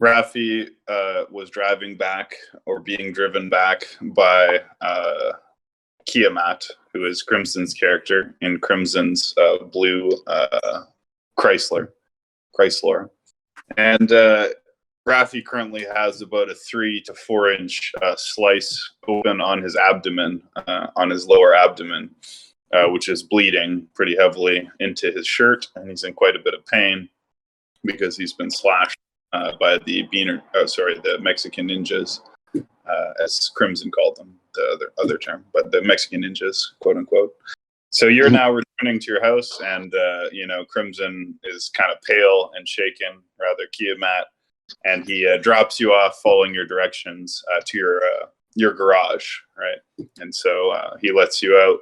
Raffi was driving back or being driven back by Kiamat, who is Crimson's character in Crimson's blue Chrysler. And Raffi currently has about a 3 to 4 inch slice open on his abdomen, on his lower abdomen, which is bleeding pretty heavily into his shirt, and he's in quite a bit of pain because he's been slashed by the the Mexican ninjas, as Crimson called them, the other term, but the Mexican ninjas, quote unquote. So you're now returning to your house, and Crimson is kind of pale and shaken, rather Kiamat, and he drops you off, following your directions to your garage, right? And so he lets you out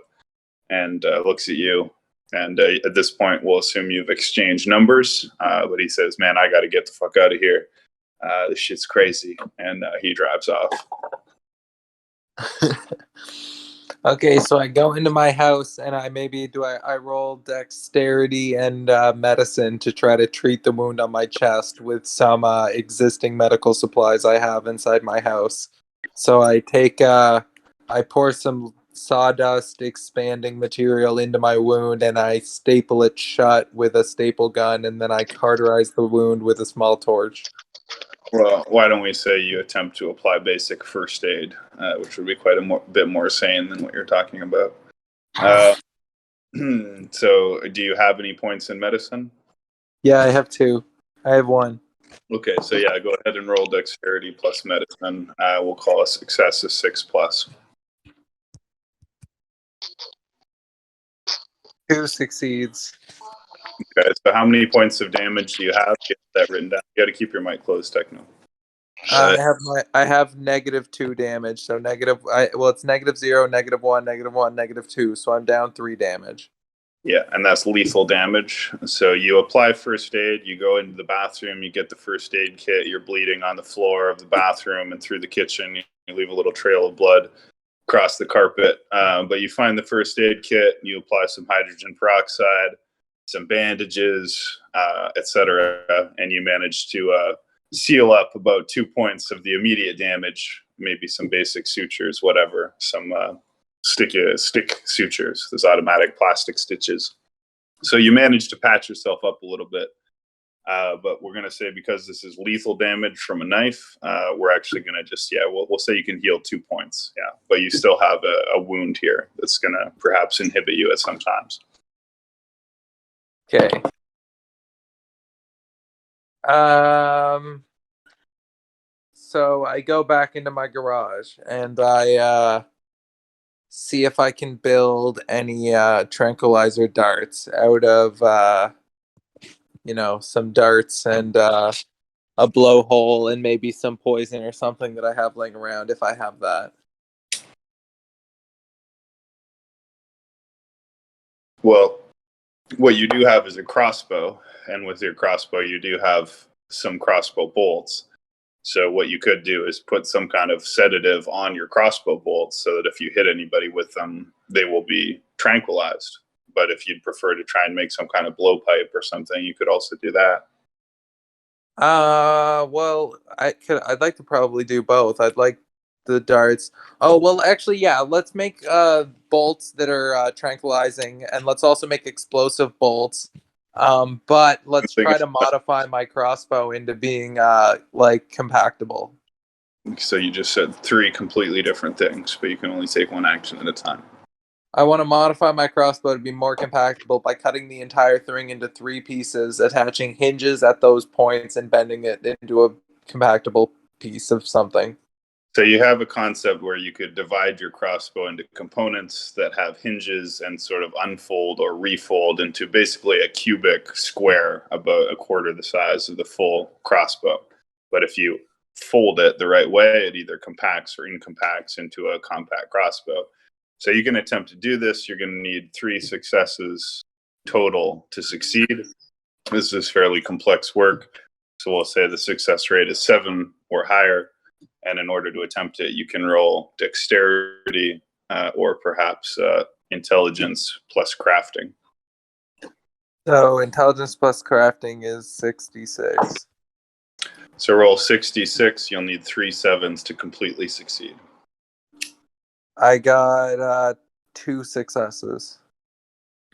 and looks at you. And at this point, we'll assume you've exchanged numbers. But he says, "Man, I got to get the fuck out of here. This shit's crazy." And he drives off. Okay, so I go into my house and I roll dexterity and medicine to try to treat the wound on my chest with some existing medical supplies I have inside my house. So I pour some sawdust expanding material into my wound and I staple it shut with a staple gun, and then I cauterize the wound with a small torch. Well, why don't we say you attempt to apply basic first aid, which would be quite a bit more sane than what you're talking about. So do you have any points in medicine? Yeah, I have 2. I have 1. Okay, so yeah, go ahead and roll dexterity plus medicine. We'll call a success a 6+. 2 succeeds. Okay, so how many points of damage do you have? Get that written down. You got to keep your mic closed, Techno. I have -2 damage, so it's -0, -1, -1, -2, so I'm down 3 damage. Yeah, and that's lethal damage. So you apply first aid, you go into the bathroom, you get the first aid kit, you're bleeding on the floor of the bathroom and through the kitchen. You leave a little trail of blood across the carpet. But you find the first aid kit, you apply some hydrogen peroxide, some bandages, etc., and you manage to seal up about 2 points of the immediate damage, maybe some basic sutures, whatever, some stick sutures, those automatic plastic stitches. So you manage to patch yourself up a little bit. But we're going to say, because this is lethal damage from a knife, we're actually going to just, we'll say you can heal 2 points. Yeah, but you still have a wound here that's going to perhaps inhibit you at some times. Okay. So I go back into my garage and I see if I can build any tranquilizer darts out of some darts and a blowhole and maybe some poison or something that I have laying around, if I have that. Well, what you do have is a crossbow, and with your crossbow, you do have some crossbow bolts. So what you could do is put some kind of sedative on your crossbow bolts so that if you hit anybody with them, they will be tranquilized. But if you'd prefer to try and make some kind of blowpipe or something, you could also do that. Well, I'd like to probably do both. I'd like the darts. Oh, well, actually, yeah, let's make bolts that are tranquilizing, and let's also make explosive bolts. But let's try to modify my crossbow into being compactable. So you just said 3 completely different things, but you can only take one action at a time. I want to modify my crossbow to be more compactable by cutting the entire thing into 3 pieces, attaching hinges at those points, and bending it into a compactable piece of something. So you have a concept where you could divide your crossbow into components that have hinges and sort of unfold or refold into basically a cubic square about a quarter the size of the full crossbow. But if you fold it the right way, it either compacts or incompacts into a compact crossbow. So you can attempt to do this. You're going to need 3 successes total to succeed. This is fairly complex work. So we'll say the success rate is 7 or higher. And in order to attempt it, you can roll dexterity or perhaps intelligence plus crafting. So intelligence plus crafting is 66. So roll 66. You'll need 3 sevens to completely succeed. I got 2 successes.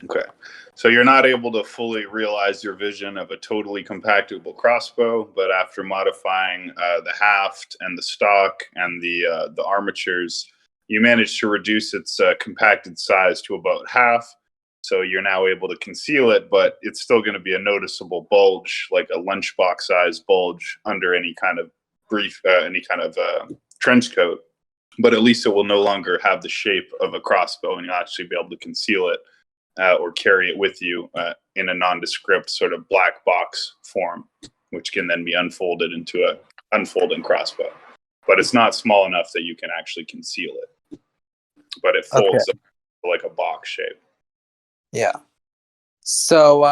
Okay. So you're not able to fully realize your vision of a totally compactable crossbow, but after modifying the haft and the stock and the armatures, you managed to reduce its compacted size to about half. So you're now able to conceal it, but it's still going to be a noticeable bulge, like a lunchbox size bulge under any kind of trench coat. But at least it will no longer have the shape of a crossbow, and you'll actually be able to conceal it or carry it with you in a nondescript sort of black box form, which can then be unfolded into a unfolding crossbow. But it's not small enough that you can actually conceal it. But it folds up like a box shape. Yeah. So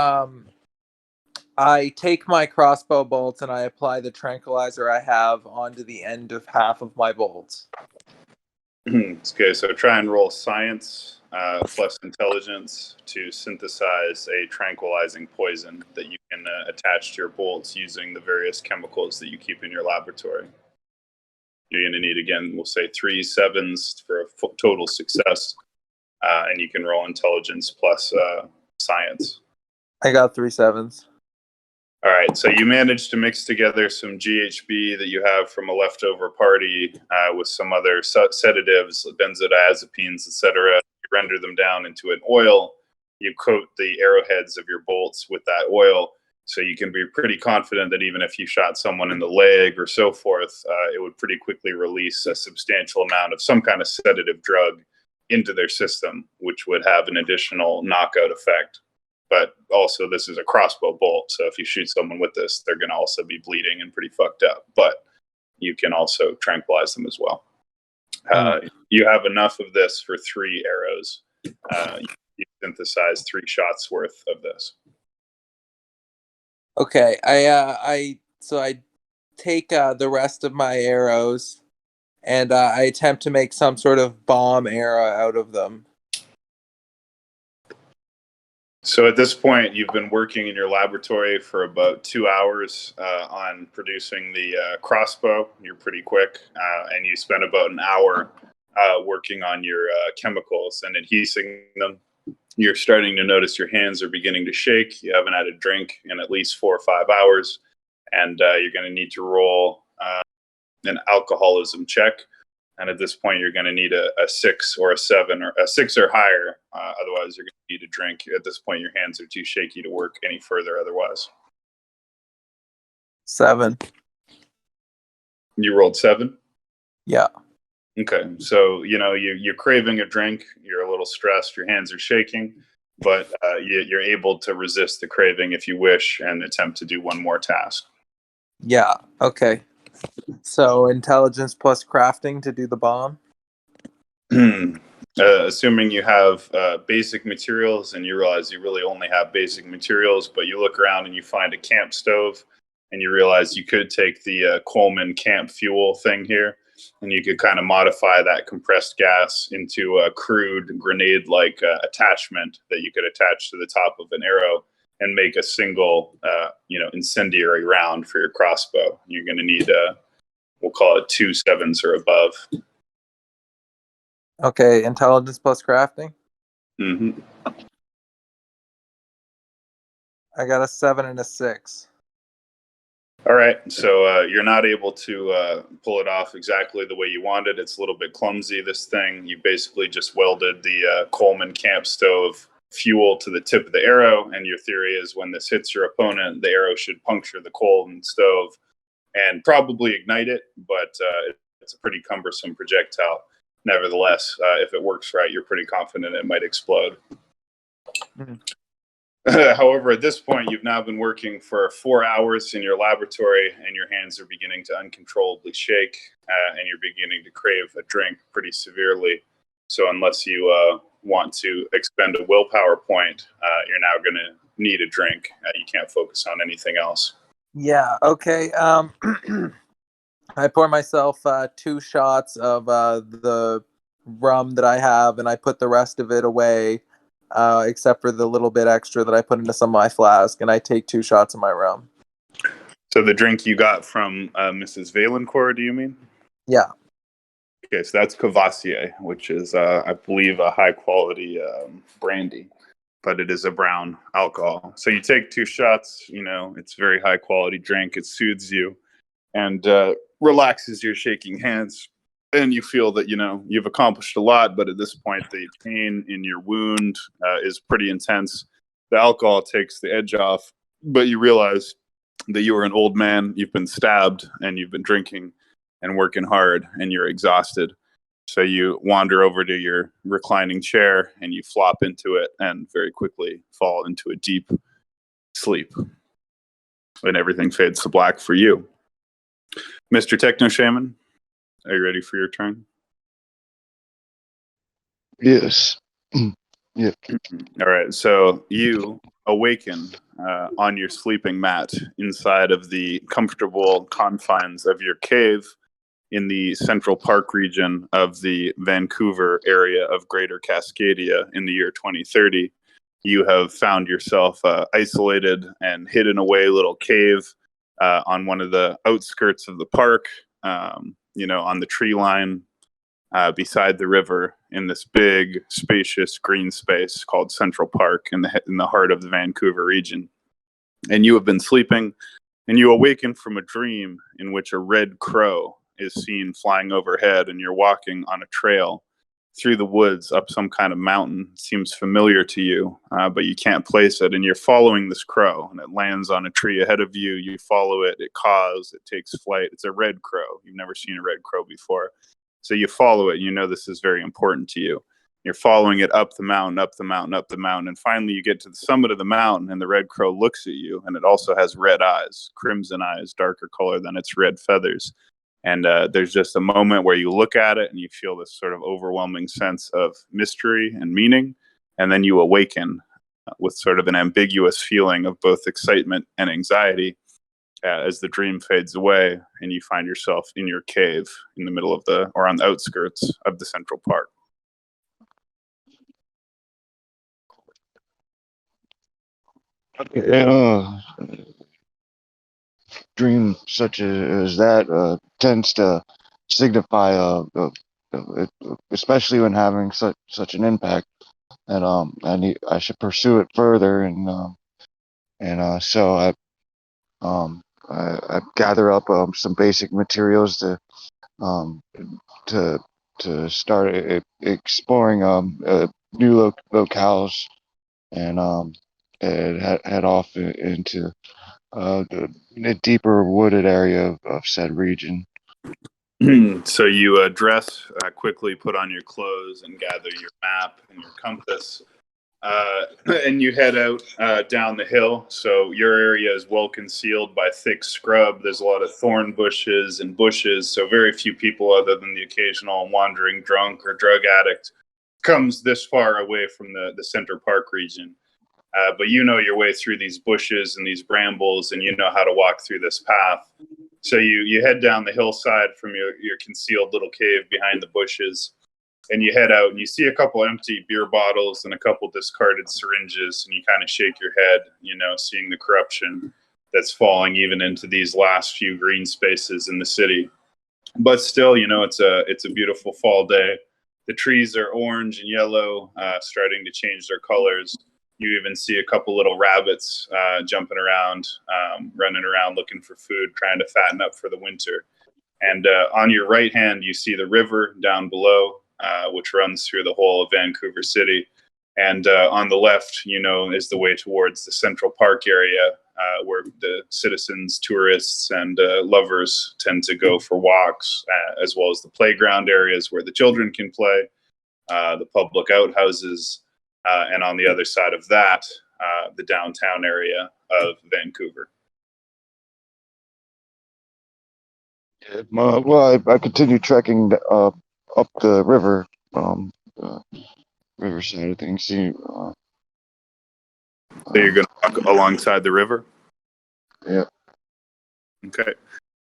I take my crossbow bolts and I apply the tranquilizer I have onto the end of half of my bolts. Okay, so try and roll science plus intelligence to synthesize a tranquilizing poison that you can attach to your bolts using the various chemicals that you keep in your laboratory. You're going to need, again, we'll say 3 sevens for a total success, and you can roll intelligence plus science. I got 3 sevens. All right, so you managed to mix together some GHB that you have from a leftover party with some other sedatives, benzodiazepines, etc. You render them down into an oil. You coat the arrowheads of your bolts with that oil, so you can be pretty confident that even if you shot someone in the leg or so forth, it would pretty quickly release a substantial amount of some kind of sedative drug into their system, which would have an additional knockout effect. But also, this is a crossbow bolt, so if you shoot someone with this, they're going to also be bleeding and pretty fucked up. But you can also tranquilize them as well. You have enough of this for 3 arrows. You synthesize 3 shots worth of this. Okay, I take the rest of my arrows and I attempt to make some sort of bomb arrow out of them. So at this point, you've been working in your laboratory for about 2 hours on producing the crossbow. You're pretty quick, and you spent about an hour working on your chemicals and adhesing them. You're starting to notice your hands are beginning to shake. You haven't had a drink in at least 4 or 5 hours, and you're going to need to roll an alcoholism check. And at this point, you're going to need a 6 or a 7 or a 6 or higher. Otherwise, you're going to need a drink. At this point, your hands are too shaky to work any further otherwise. 7. You rolled 7? Yeah. Okay. So, you're craving a drink. You're a little stressed. Your hands are shaking. But you're able to resist the craving if you wish and attempt to do one more task. Yeah. Okay. So intelligence plus crafting to do the bomb. Assuming you have basic materials and you realize you really only have basic materials, but you look around and you find a camp stove and you realize you could take the Coleman camp fuel thing here and you could kind of modify that compressed gas into a crude grenade-like attachment that you could attach to the top of an arrow and make a single, incendiary round for your crossbow. You're going to need, we'll call it 2 sevens or above. Okay, intelligence plus crafting. Mm-hmm. I got a 7 and a 6. All right, so you're not able to pull it off exactly the way you wanted. It's a little bit clumsy, this thing. You basically just welded the Coleman camp stove fuel to the tip of the arrow, and your theory is when this hits your opponent, the arrow should puncture the Coleman stove and probably ignite it, but it's a pretty cumbersome projectile. Nevertheless, if it works right, you're pretty confident it might explode. Mm-hmm. However, at this point, you've now been working for 4 hours in your laboratory, and your hands are beginning to uncontrollably shake, and you're beginning to crave a drink pretty severely. So unless you want to expend a willpower point, you're now going to need a drink. You can't focus on anything else. Yeah, okay. I pour myself 2 shots of the rum that I have, and I put the rest of it away, except for the little bit extra that I put into some of my flask, and I take 2 shots of my rum. So the drink you got from Mrs. Valencourt, do you mean? Yeah. Okay, so that's Cavassier, which is, I believe, a high-quality brandy, but it is a brown alcohol. So you take 2 shots, it's a very high-quality drink. It soothes you and relaxes your shaking hands. And you feel that, you've accomplished a lot, but at this point, the pain in your wound is pretty intense. The alcohol takes the edge off, but you realize that you are an old man, you've been stabbed, and you've been drinking and working hard, and you're exhausted. So you wander over to your reclining chair and you flop into it and very quickly fall into a deep sleep. And everything fades to black for you. Mr. Techno Shaman, are you ready for your turn? Yes. Yeah. All right. So you awaken on your sleeping mat inside of the comfortable confines of your cave in the Central Park region of the Vancouver area of Greater Cascadia in the year 2030. You have found yourself isolated and hidden away little cave on one of the outskirts of the park, on the tree line beside the river in this big, spacious green space called Central Park in the heart of the Vancouver region. And you have been sleeping, and you awaken from a dream in which a red crow is seen flying overhead, and you're walking on a trail through the woods up some kind of mountain. It seems familiar to you, but you can't place it. And you're following this crow, and it lands on a tree ahead of you. You follow it. It caws. It takes flight. It's a red crow. You've never seen a red crow before. So you follow it. You know this is very important to you. You're following it up the mountain, up the mountain, up the mountain. And finally, you get to the summit of the mountain, and the red crow looks at you, and it also has red eyes, crimson eyes, darker color than its red feathers. And there's just a moment where you look at it and you feel this sort of overwhelming sense of mystery and meaning. And then you awaken with sort of an ambiguous feeling of both excitement and anxiety as the dream fades away and you find yourself in your cave in the middle of or on the outskirts of the Central Park. Okay. Dream such as that tends to signify, especially when having such an impact, and I should pursue it further, so I gather up some basic materials um, to start exploring new locales, and head off into the deeper wooded area of said region. So you dress quickly, put on your clothes, and gather your map and your compass. And you head out down the hill. So your area is well concealed by thick scrub. There's a lot of thorn bushes and bushes. So very few people, other than the occasional wandering drunk or drug addict, comes this far away from the Center Park region. But you know your way through these bushes and these brambles, and you know how to walk through this path. So you head down the hillside from your concealed little cave behind the bushes, and you head out and you see a couple empty beer bottles and a couple discarded syringes, and you kind of shake your head, seeing the corruption that's falling even into these last few green spaces in the city. But still, it's a beautiful fall day. The trees are orange and yellow, starting to change their colors. You even see a couple little rabbits jumping around, running around looking for food, trying to fatten up for the winter. And on your right hand, you see the river down below, which runs through the whole of Vancouver City. And on the left, is the way towards the Central Park area, where the citizens, tourists, and lovers tend to go for walks, as well as the playground areas where the children can play, the public outhouses, and on the other side of that, the downtown area of Vancouver. Well, I continue trekking up the river, river side of things. So you're going to walk alongside the river? Yeah. Okay.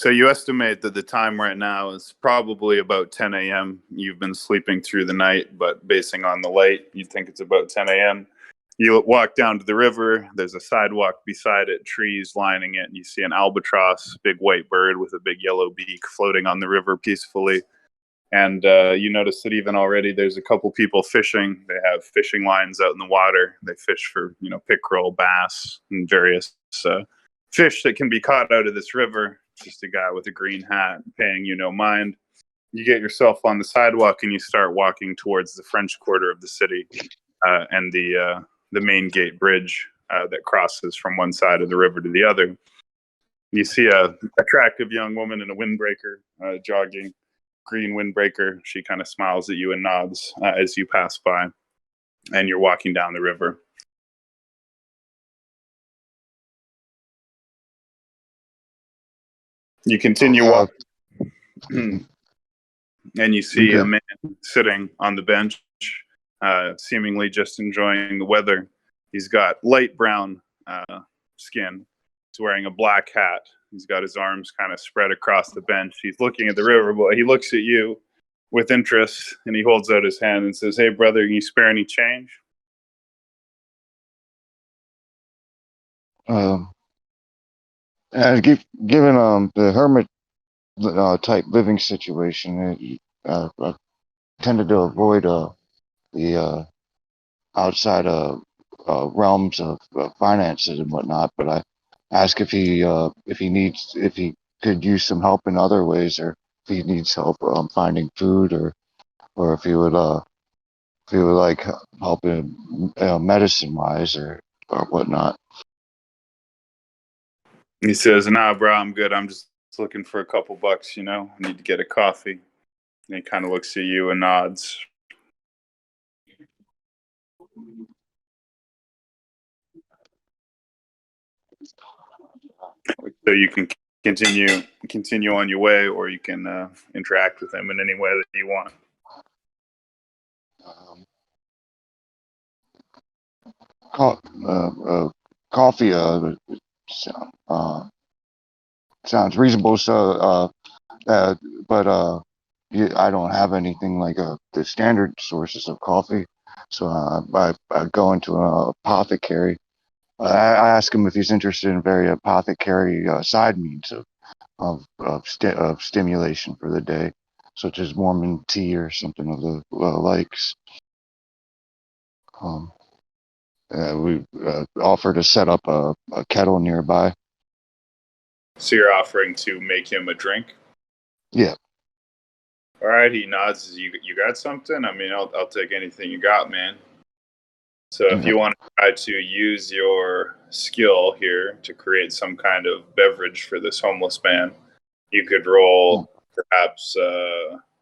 So you estimate that the time right now is probably about 10 a.m. You've been sleeping through the night, but basing on the light, you think it's about 10 a.m. You walk down to the river. There's a sidewalk beside it, trees lining it, and you see an albatross, big white bird with a big yellow beak, floating on the river peacefully. And you notice that even already there's a couple people fishing. They have fishing lines out in the water. They fish for, pickerel, bass, and various fish that can be caught out of this river. Just a guy with a green hat paying you no mind. You get yourself on the sidewalk and you start walking towards the French Quarter of the city and the main gate bridge that crosses from one side of the river to the other. You see a attractive young woman in a windbreaker jogging, green windbreaker. She kind of smiles at you and nods as you pass by, and you're walking down the river. You continue walking, and you see a man sitting on the bench, seemingly just enjoying the weather. He's got light brown skin. He's wearing a black hat. He's got his arms kind of spread across the bench. He's looking at the river, but he looks at you with interest, and he holds out his hand and says, "Hey, brother, can you spare any change?" And given the hermit type living situation, I tended to avoid the outside realms of finances and whatnot. But I ask if he could use some help in other ways, or if he needs help finding food, or if he would like help in medicine wise or whatnot. He says, "Nah, bro, I'm good. I'm just looking for a couple bucks, I need to get a coffee." And he kind of looks at you and nods. So you can continue on your way, or you can interact with him in any way that you want. Coffee sounds reasonable. So, but I don't have anything like the standard sources of coffee. So I go into an apothecary. I ask him if he's interested in very apothecary side means of stimulation for the day, such as Mormon tea or something of the likes. We offer to set up a kettle nearby. So you're offering to make him a drink? Yeah. All right. He nods. You got something? I mean, I'll take anything you got, man. So if you want to try to use your skill here to create some kind of beverage for this homeless man, you could roll perhaps,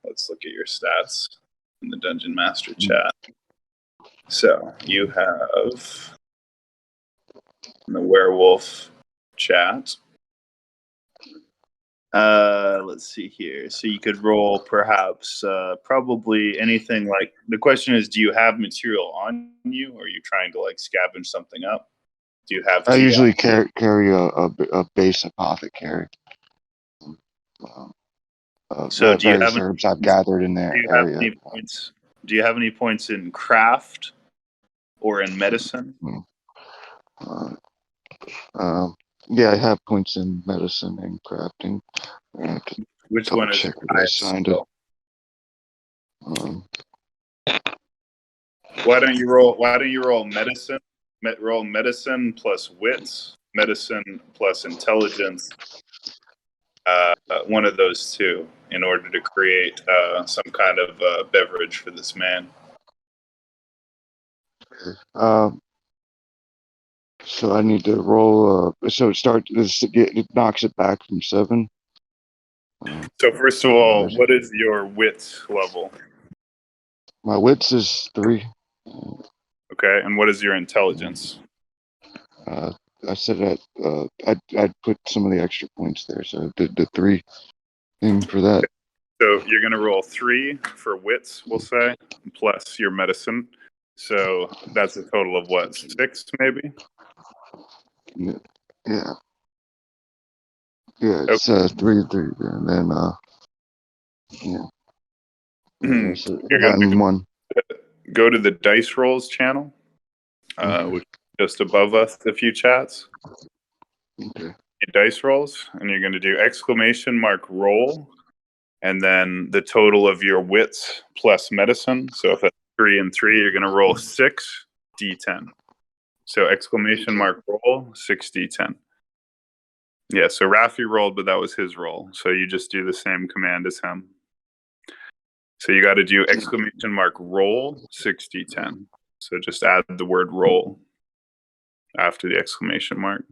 let's look at your stats in the Dungeon Master chat. So you have in the werewolf chat. Let's see here. So you could roll perhaps probably anything like, the question is, do you have material on you, or are you trying to like scavenge something up? Do you have I usually carry a base apothecary. So do you have herbs I've gathered in there area. Do you have any points in craft or in medicine? Yeah, I have points in medicine and crafting. Which one is highest? Why don't you roll medicine? Roll medicine plus wits, medicine plus intelligence. One of those two, in order to create some kind of beverage for this man. So I need to roll. So it knocks it back from 7. So first of all, what is your wits level? My wits is 3. Okay, and what is your intelligence? I said that I'd put some of the extra points there, so the 3 thing for that. So you're going to roll 3 for wits, we'll say, plus your medicine. So that's a total of what, 6 maybe? Yeah. Yeah, it's 3, and then You're gonna one. Go to the dice rolls channel. which is just above us, a few chats. Okay. Dice rolls, and you're going to do exclamation mark roll, and then the total of your wits plus medicine. So if it's 3 and 3, you're going to roll 6 d10. So exclamation mark roll 6 d10. Yeah, so Rafi rolled, but that was his roll. So you just do the same command as him. So you got to do exclamation mark roll 6 d10. So just add the word roll after the exclamation mark.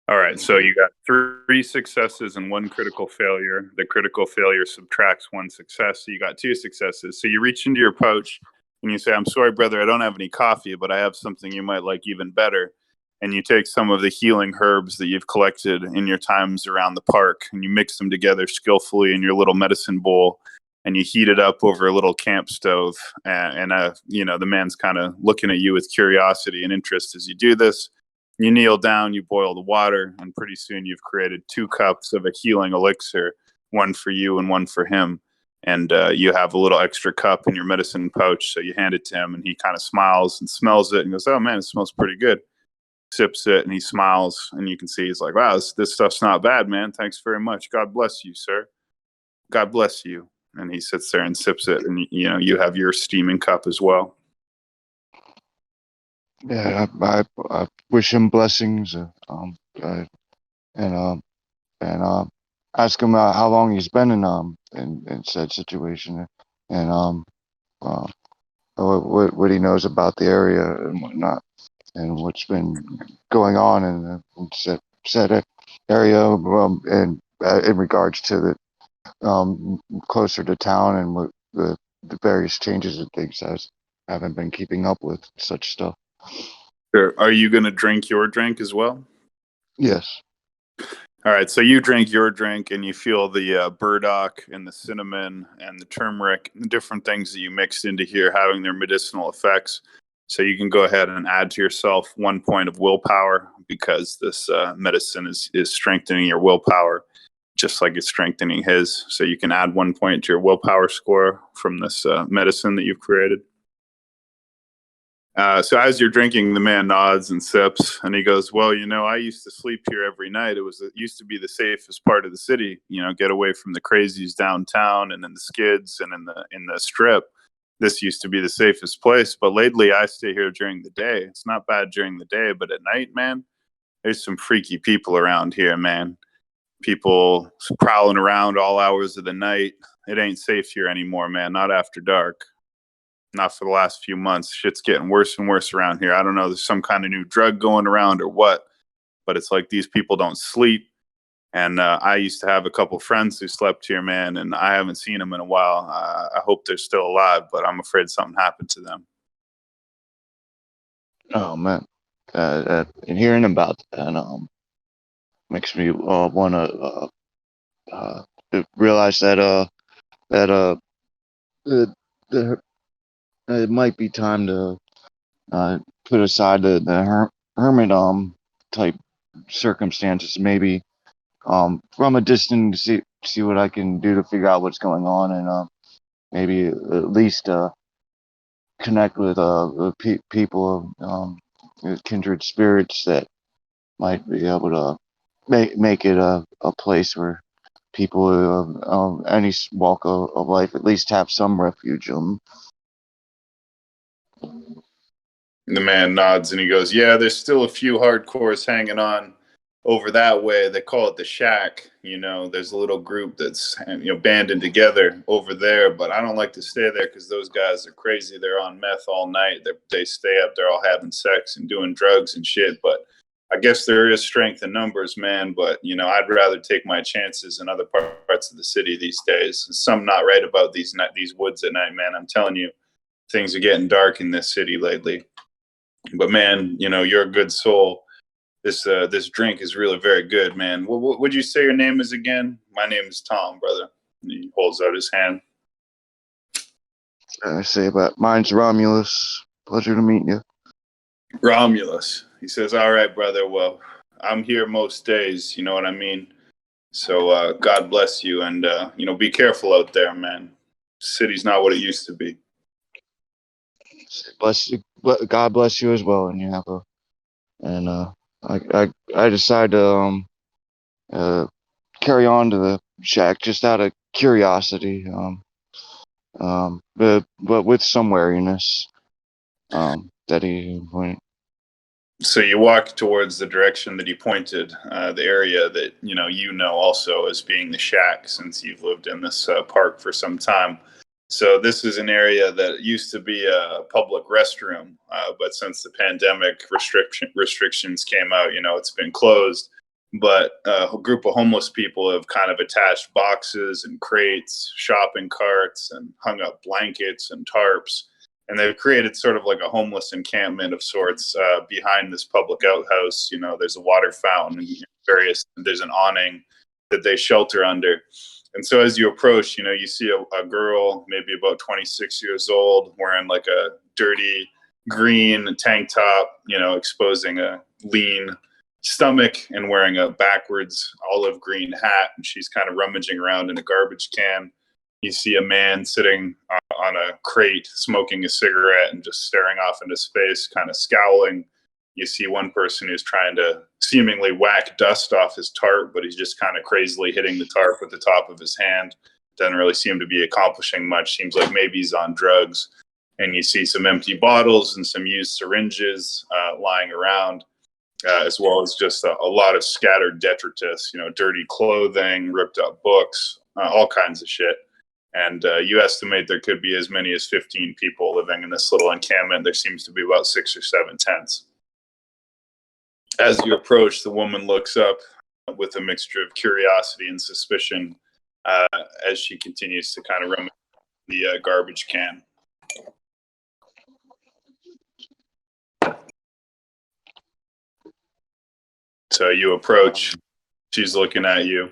All right, so you got 3 successes and 1 critical failure. The critical failure subtracts 1 success, so you got 2 successes. So you reach into your pouch and you say, "I'm sorry, brother, I don't have any coffee, but I have something you might like even better." And you take some of the healing herbs that you've collected in your times around the park, and you mix them together skillfully in your little medicine bowl, and you heat it up over a little camp stove. And the man's kind of looking at you with curiosity and interest as you do this. You kneel down, you boil the water, and pretty soon you've created 2 cups of a healing elixir, one for you and one for him. And you have a little extra cup in your medicine pouch, so you hand it to him, and he kind of smiles and smells it and goes, "Oh, man, it smells pretty good." Sips it, and he smiles, and you can see he's like, "Wow, this stuff's not bad, man. Thanks very much. God bless you, sir. God bless you." And he sits there and sips it, and you have your steaming cup as well. Yeah, I wish him blessings, and ask him how long he's been in said situation, and what he knows about the area and whatnot, and what's been going on in said area, and in regards to the closer to town and what the various changes and things I haven't been keeping up with such stuff. Sure. Are you going to drink your drink as well? Yes. All right, so you drink your drink and you feel the burdock and the cinnamon and the turmeric, the different things that you mixed into here having their medicinal effects. So you can go ahead and add to yourself 1 point of willpower, because this medicine is strengthening your willpower, just like it's strengthening his. So you can add 1 point to your willpower score from this medicine that you've created. So as you're drinking, the man nods and sips, and he goes, "Well, I used to sleep here every night. It used to be the safest part of the city. Get away from the crazies downtown and in the skids and in the strip. This used to be the safest place. But lately, I stay here during the day. It's not bad during the day, but at night, man, there's some freaky people around here, man. People prowling around all hours of the night. It ain't safe here anymore, man. Not after dark." Not for the last few months. Shit's getting worse and worse around here. I don't know, there's some kind of new drug going around or what, but it's like these people don't sleep. And I used to have a couple friends who slept here, man, and I haven't seen them in a while. I hope they're still alive, but I'm afraid something happened to them. Oh man, and hearing about that makes me want to realize that the it might be time to put aside the hermit type circumstances, maybe from a distance, see what I can do to figure out what's going on, and maybe at least connect with people, kindred spirits that might be able to make it a place where people of any walk of life at least have some refuge. The man nods and he goes, "Yeah, there's still a few hardcores hanging on over that way. They call it the shack. There's a little group that's banded together over there, but I don't like to stay there because those guys are crazy. They're on meth all night. They stay up there all having sex and doing drugs and shit. But I guess there is strength in numbers, man. But I'd rather take my chances in other parts of the city these days. There's something not right about these woods at night, man. I'm telling you, things are getting dark in this city lately. But man, you're a good soul. This drink is really very good, man. What would you say your name is again? My name is Tom, brother." And he holds out his hand. I say, but mine's Romulus. Pleasure to meet you. Romulus. He says, "All right, brother. Well, I'm here most days. You know what I mean? So God bless you, and be careful out there, man. City's not what it used to be." Bless you. God bless you as well, and you have a. And I decided to uh carry on to the shack just out of curiosity. But with some wariness. That he went. So you walk towards the direction that he pointed, the area that also as being the shack, since you've lived in this park for some time. So this is an area that used to be a public restroom, but since the pandemic restrictions came out, it's been closed. But a group of homeless people have kind of attached boxes and crates, shopping carts, and hung up blankets and tarps, and they've created sort of like a homeless encampment of sorts behind this public outhouse. There's a water fountain and there's an awning that they shelter under. And so as you approach, you see a girl, maybe about 26 years old, wearing like a dirty green tank top, exposing a lean stomach, and wearing a backwards olive green hat. And she's kind of rummaging around in a garbage can. You see a man sitting on a crate, smoking a cigarette and just staring off into space, kind of scowling. You see one person who's trying to seemingly whack dust off his tarp, but he's just kind of crazily hitting the tarp with the top of his hand. Doesn't really seem to be accomplishing much. Seems like maybe he's on drugs. And you see some empty bottles and some used syringes lying around, as well as just a lot of scattered detritus, dirty clothing, ripped up books, all kinds of shit. And you estimate there could be as many as 15 people living in this little encampment. There seems to be about 6 or 7 tents. As you approach, the woman looks up with a mixture of curiosity and suspicion as she continues to kind of rummage the garbage can. So you approach. She's looking at you.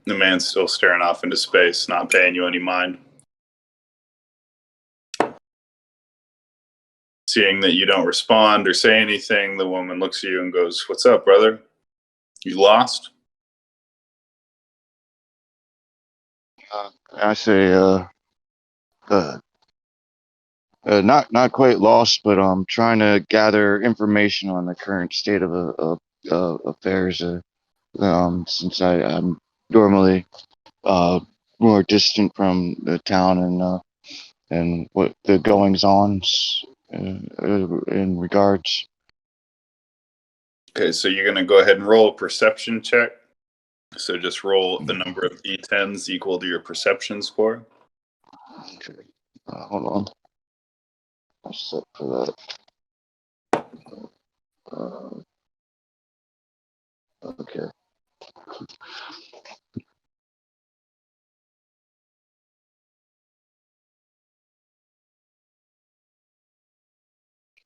The man's still staring off into space, not paying you any mind. Seeing that you don't respond or say anything, the woman looks at you and goes, "What's up, brother? You lost?" I say, not quite lost, but trying to gather information on the current state of affairs. Since I'm normally more distant from the town and what the goings ons in regards. Okay, so you're going to go ahead and roll a perception check. So just roll the number of d10s equal to your perception score. Okay. Hold on. I'll set for that. Okay.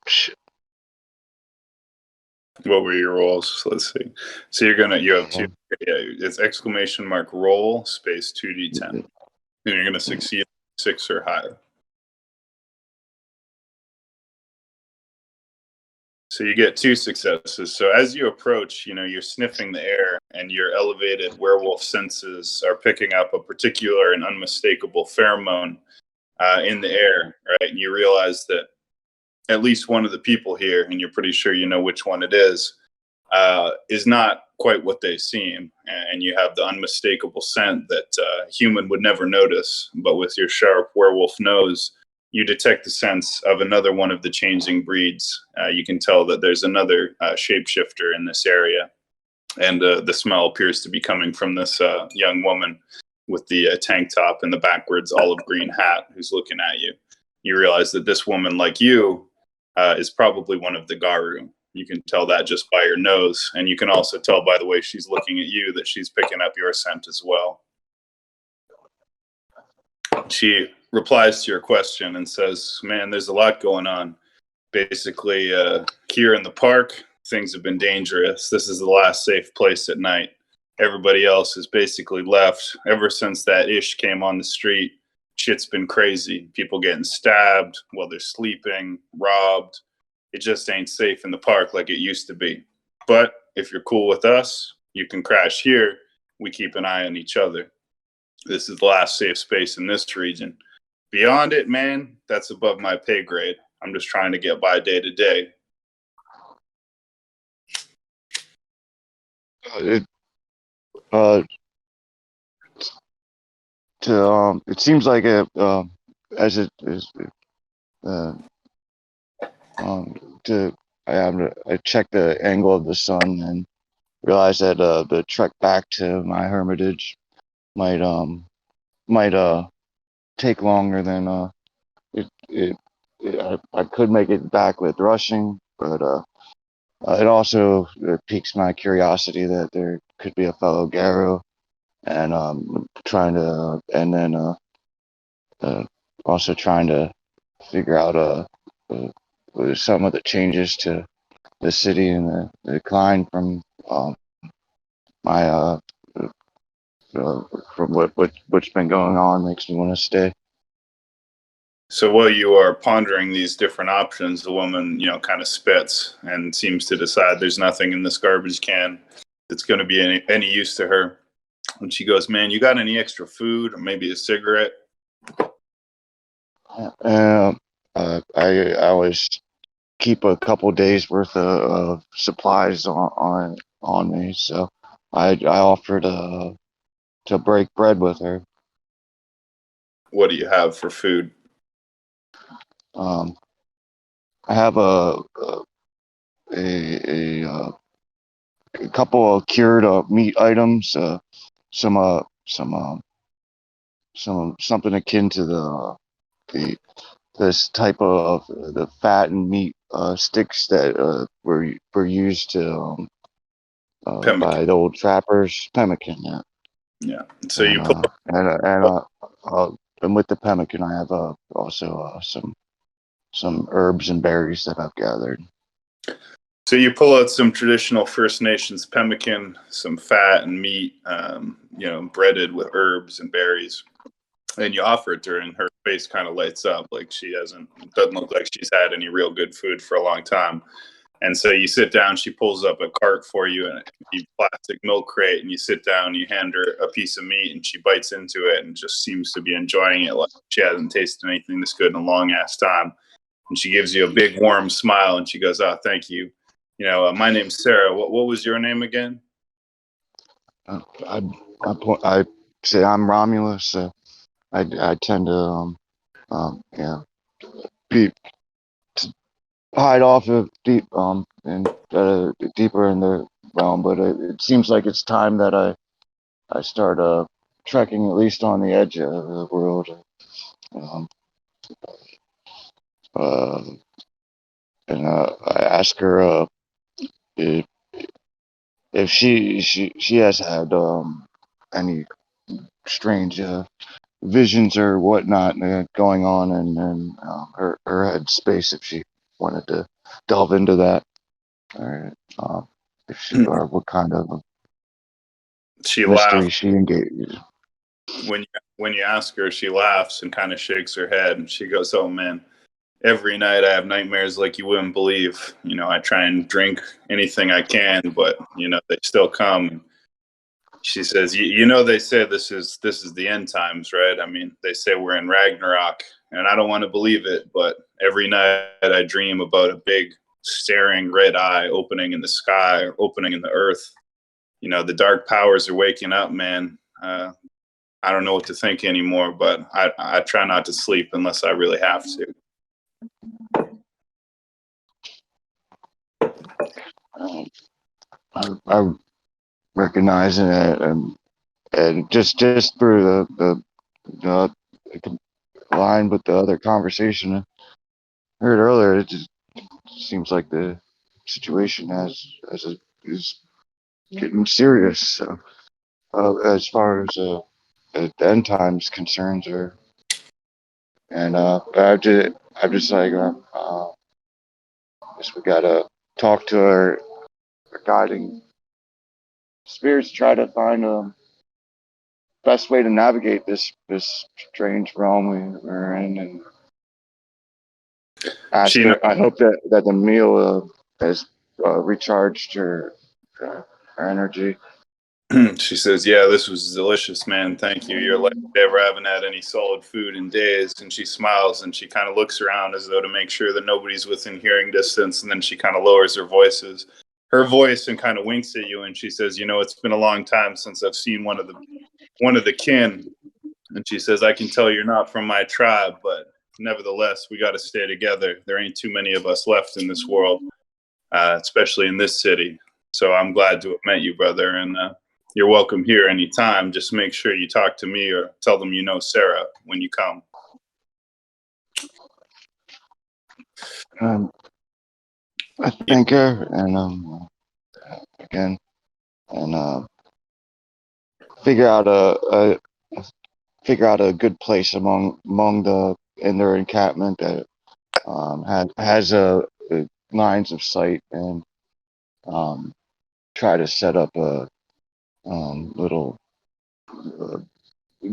Shit. What were your rolls? So let's see. So you have two. Yeah, it's exclamation mark roll space 2d10. And you're going to succeed 6 or higher. So you get 2 successes. So as you approach, you're sniffing the air, and your elevated werewolf senses are picking up a particular and unmistakable pheromone in the air, right? And you realize that at least one of the people here, and you're pretty sure you know which one it is not quite what they seem. And you have the unmistakable scent that a human would never notice. But with your sharp werewolf nose, you detect the sense of another one of the changing breeds. You can tell that there's another shapeshifter in this area. And the smell appears to be coming from this young woman with the tank top and the backwards olive green hat who's looking at you. You realize that this woman, like you, is probably one of the Garu. You can tell that just by your nose. And you can also tell by the way she's looking at you that she's picking up your scent as well. She replies to your question and says, "Man, there's a lot going on. Basically, here in the park, things have been dangerous. This is the last safe place at night. Everybody else has basically left. Ever since that ish came on the street, shit's been crazy. People getting stabbed while they're sleeping, robbed. It just ain't safe in the park like it used to be. But if you're cool with us, you can crash here. We keep an eye on each other. This is the last safe space in this region. Beyond it, man, that's above my pay grade. I'm just trying to get by day to day. It it seems like as it is uh, to I checked the angle of the sun and realized that the trek back to my hermitage might might take longer than it, it, I could make it back with rushing, but it also piques my curiosity that there could be a fellow Garo, and trying to and then uh, also trying to figure out some of the changes to the city and the decline from my uh, from what's been going on makes me want to stay. So while you are pondering these different options, the woman, kind of spits and seems to decide there's nothing in this garbage can that's going to be any use to her. And she goes, "Man, you got any extra food or maybe a cigarette?" I always keep a couple days worth of supplies on me, so I offered to break bread with her. What do you have for food? Um, I have a couple of cured meat items, something akin to the this type of the fat and meat sticks that were used to Pemmican. by the old trappers, pemmican. Yeah, Yeah. So and you pull, and with the pemmican, I have also some herbs and berries that I've gathered. out some traditional First Nations pemmican, some fat and meat, breaded with herbs and berries, and you offer it to her, and her face kind of lights up, like doesn't look like she's had any real good food for a long time. And so you sit down, she pulls up a cart for you and a plastic milk crate, and you sit down, you hand her a piece of meat, and she bites into it and just seems to be enjoying it like she hasn't tasted anything this good in a long ass time. And she gives you a big warm smile, and she goes, "Oh, thank you. My name's Sarah. What was your name again?" I I say I'm Romulus. I tend to yeah, be hide off of and deeper in the realm, but it seems like it's time that I start trekking at least on the edge of the world. Um, uh, and I ask her if, if she has had any strange visions or whatnot going on in her head space, if she wanted to delve into that, or if she or what kind of She mystery laughs. she engaged. When you ask her, she laughs and kind of shakes her head, and she goes, "Oh man, every night I have nightmares like you wouldn't believe. I try and drink anything I can, but they still come." She says, They say this is the end times, right? I mean, they say we're in Ragnarok, and I don't want to believe it, but every night I dream about a big staring red eye opening in the sky or opening in the earth. The dark powers are waking up, man. I don't know what to think anymore, but I try not to sleep unless I really have to. Um, I recognize it, and just through the line with the other conversation I heard earlier, it just seems like the situation is getting serious. So, as far as the end times concerns are, and I'm just like, guess we gotta talk to our guiding spirits, try to find a best way to navigate this strange realm we're in, and ask She, her. I hope that the meal has recharged her energy. She says, "Yeah, this was delicious, man. Thank you. You're like, never haven't had any solid food in days." And she smiles and she kind of looks around as though to make sure that nobody's within hearing distance. And then she kind of lowers her voice, and kind of winks at you. And she says, "You know, it's been a long time since I've seen one of the kin." And she says, "I can tell you're not from my tribe, but nevertheless, we got to stay together. There ain't too many of us left in this world, especially in this city. So I'm glad to have met you, brother. And you're welcome here anytime. Just make sure you talk to me or tell them you know Sarah when you come." I thank her, and again, and figure out figure out a good place among the in their encampment that has lines of sight, and try to set up a little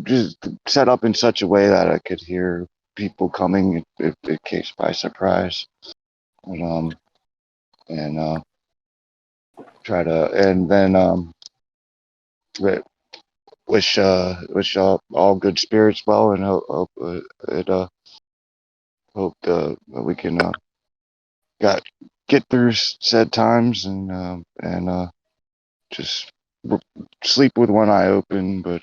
just set up in such a way that I could hear people coming if it case by surprise, and try to, and then wi- wish all good spirits well, and hope we can got get through said times, and just sleep with one eye open, but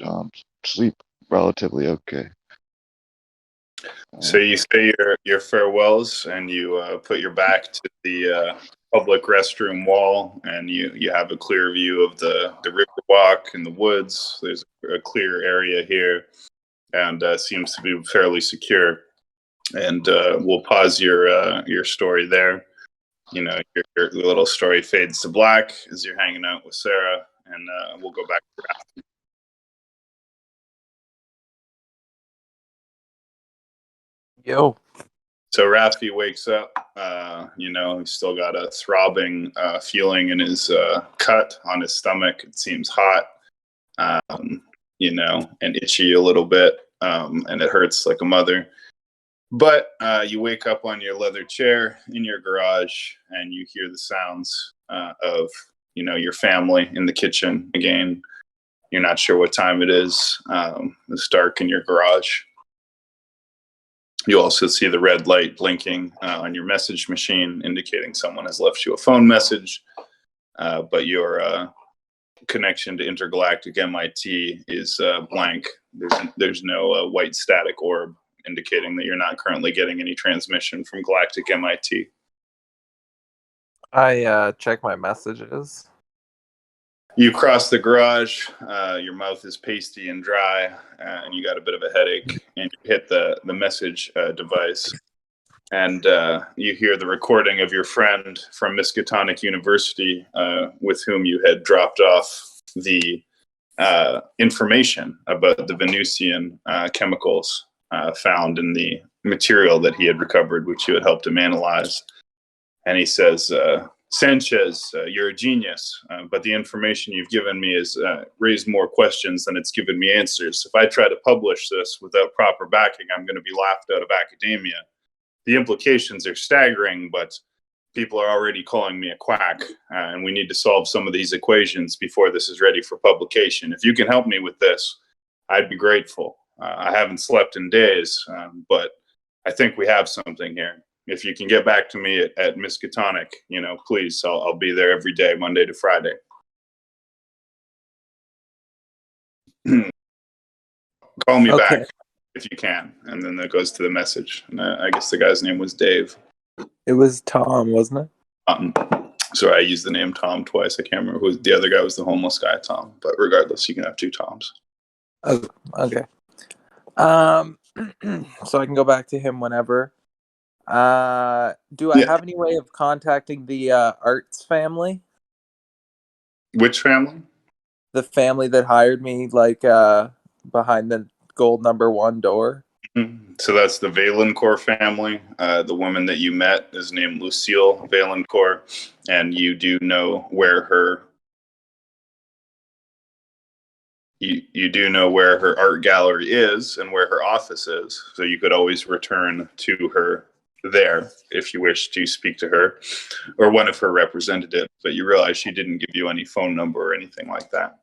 sleep relatively okay. So you say your farewells, and you put your back to the public restroom wall, and you have a clear view of the river walk and the woods. There's a clear area here, and seems to be fairly secure. And we'll pause your story there. You know, your little story fades to black as you're hanging out with Sarah, and we'll go back to that. Yo. So Rafi wakes up. He's still got a throbbing feeling in his cut on his stomach. It seems hot, and itchy a little bit, and it hurts like a mother. But you wake up on your leather chair in your garage, and you hear the sounds of your family in the kitchen again. You're not sure what time it is. It's dark in your garage. You also see the red light blinking on your message machine, indicating someone has left you a phone message. But your connection to intergalactic MIT is blank. There's no white static orb indicating that you're not currently getting any transmission from galactic MIT. I check my messages. You cross the garage. Your mouth is pasty and dry, and you got a bit of a headache. And you hit the message device, and you hear the recording of your friend from Miskatonic University, with whom you had dropped off the information about the Venusian chemicals found in the material that he had recovered, which you had helped him analyze. And he says, "Sanchez, you're a genius, but the information you've given me has raised more questions than it's given me answers. If I try to publish this without proper backing, I'm going to be laughed out of academia. The implications are staggering, but people are already calling me a quack, and we need to solve some of these equations before this is ready for publication. If you can help me with this, I'd be grateful. I haven't slept in days, but I think we have something here. If you can get back to me at Miskatonic, please, I'll be there every day, Monday to Friday." Call me Okay. back if you can. And then that goes to the message. And I guess the guy's name was Dave. It was Tom, wasn't it? Sorry, I used the name Tom twice. I can't remember who the other guy was. The homeless guy, Tom. But regardless, you can have two Toms. Oh, okay. So I can go back to him whenever. Do I have any way of contacting the Arts family? Which family? The family that hired me, behind the gold #1 door. So that's the Valencourt family. The woman that you met is named Lucille Valencourt, and you do know where her you do know where her art gallery is and where her office is. So you could always return to her there if you wish to speak to her or one of her representatives. But you realize she didn't give you any phone number or anything like that.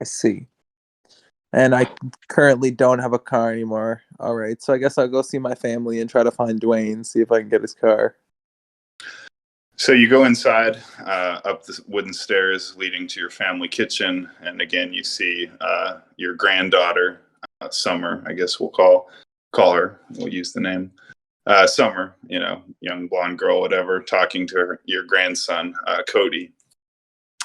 I see. And I currently don't have a car anymore. All right, so I guess I'll go see my family and try to find Dwayne, see if I can get his car. So you go inside, up the wooden stairs leading to your family kitchen, and again you see your granddaughter, Summer. I guess we'll call her. We'll use the name Summer. You know, young blonde girl, whatever, talking to your grandson, Cody,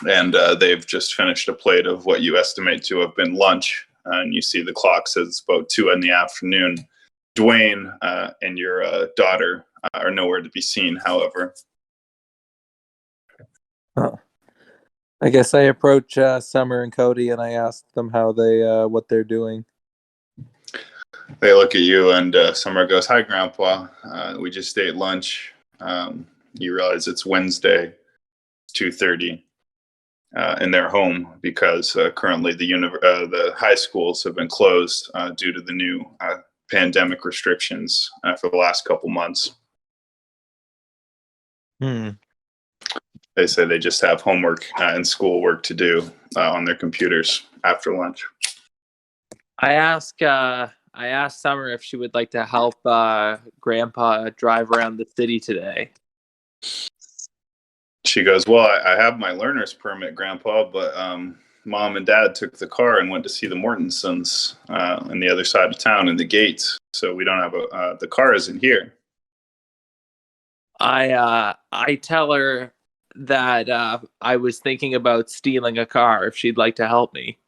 and they've just finished a plate of what you estimate to have been lunch. And you see the clock says it's about 2 in the afternoon. Dwayne and your daughter are nowhere to be seen, however. Huh. I guess I approach Summer and Cody and I ask them how what they're doing. They look at you, and Summer goes, "Hi, Grandpa. We just ate lunch." You realize it's Wednesday, 2:30, in their home because currently the high schools have been closed due to the new pandemic restrictions for the last couple months. They say they just have homework and schoolwork to do on their computers after lunch. I asked Summer if she would like to help Grandpa drive around the city today. She goes, "Well, I have my learner's permit, Grandpa, but Mom and Dad took the car and went to see the Mortensons on the other side of town in the gates, so we don't have the car isn't here." I tell her that I was thinking about stealing a car if she'd like to help me.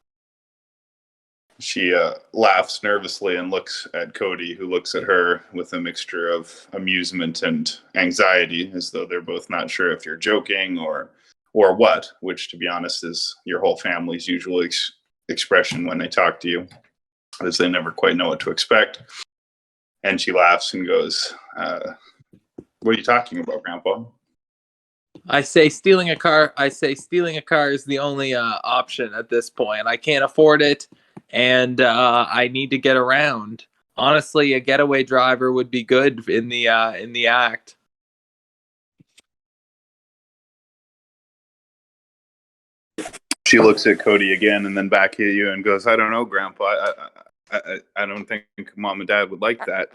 She laughs nervously and looks at Cody, who looks at her with a mixture of amusement and anxiety, as though they're both not sure if you're joking or what, which, to be honest, is your whole family's usual expression when they talk to you, as they never quite know what to expect. And she laughs and goes, "What are you talking about, Grandpa?" I say stealing a car is the only option at this point. I can't afford it, and I need to get around. Honestly, a getaway driver would be good in the act. She looks at Cody again and then back at you and goes, "I don't know, Grandpa. I don't think Mom and Dad would like that."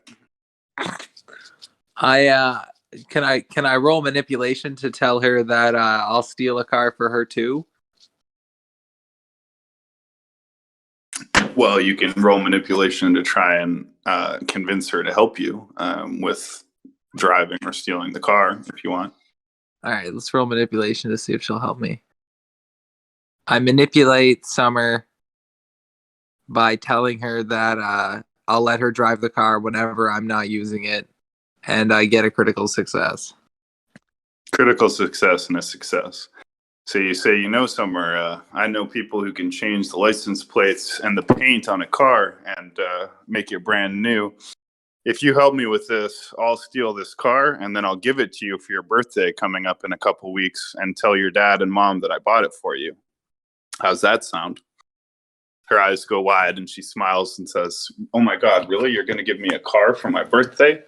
Can I roll manipulation to tell her that I'll steal a car for her too? Well, you can roll manipulation to try and convince her to help you with driving or stealing the car if you want. All right, let's roll manipulation to see if she'll help me. I manipulate Summer by telling her that I'll let her drive the car whenever I'm not using it, and I get a critical success. Critical success and a success. So you say, Summer, I know people who can change the license plates and the paint on a car and make it brand new. If you help me with this, I'll steal this car and then I'll give it to you for your birthday coming up in a couple weeks and tell your dad and mom that I bought it for you. How's that sound? Her eyes go wide and she smiles and says, "Oh my God, really? You're going to give me a car for my birthday?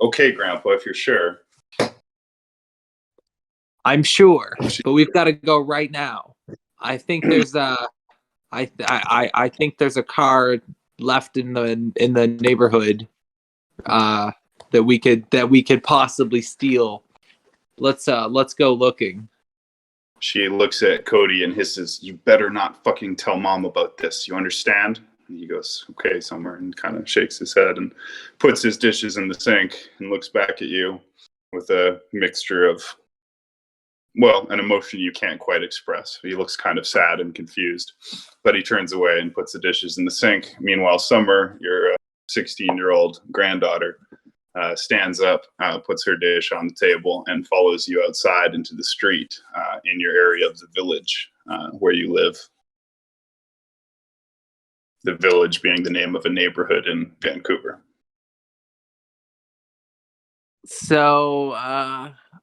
Okay, Grandpa, if you're sure." I'm sure, but we've got to go right now. I think there's I think there's a car left in the neighborhood that we could possibly steal. Let's go looking. She looks at Cody and hisses, "You better not fucking tell Mom about this. You understand?" And he goes, "Okay," Summer, and kind of shakes his head and puts his dishes in the sink and looks back at you with a mixture of, well, an emotion you can't quite express. He looks kind of sad and confused, but he turns away and puts the dishes in the sink. Meanwhile, Summer, your 16-year-old granddaughter, stands up, puts her dish on the table, and follows you outside into the street in your area of the village where you live. The village being the name of a neighborhood in Vancouver. So,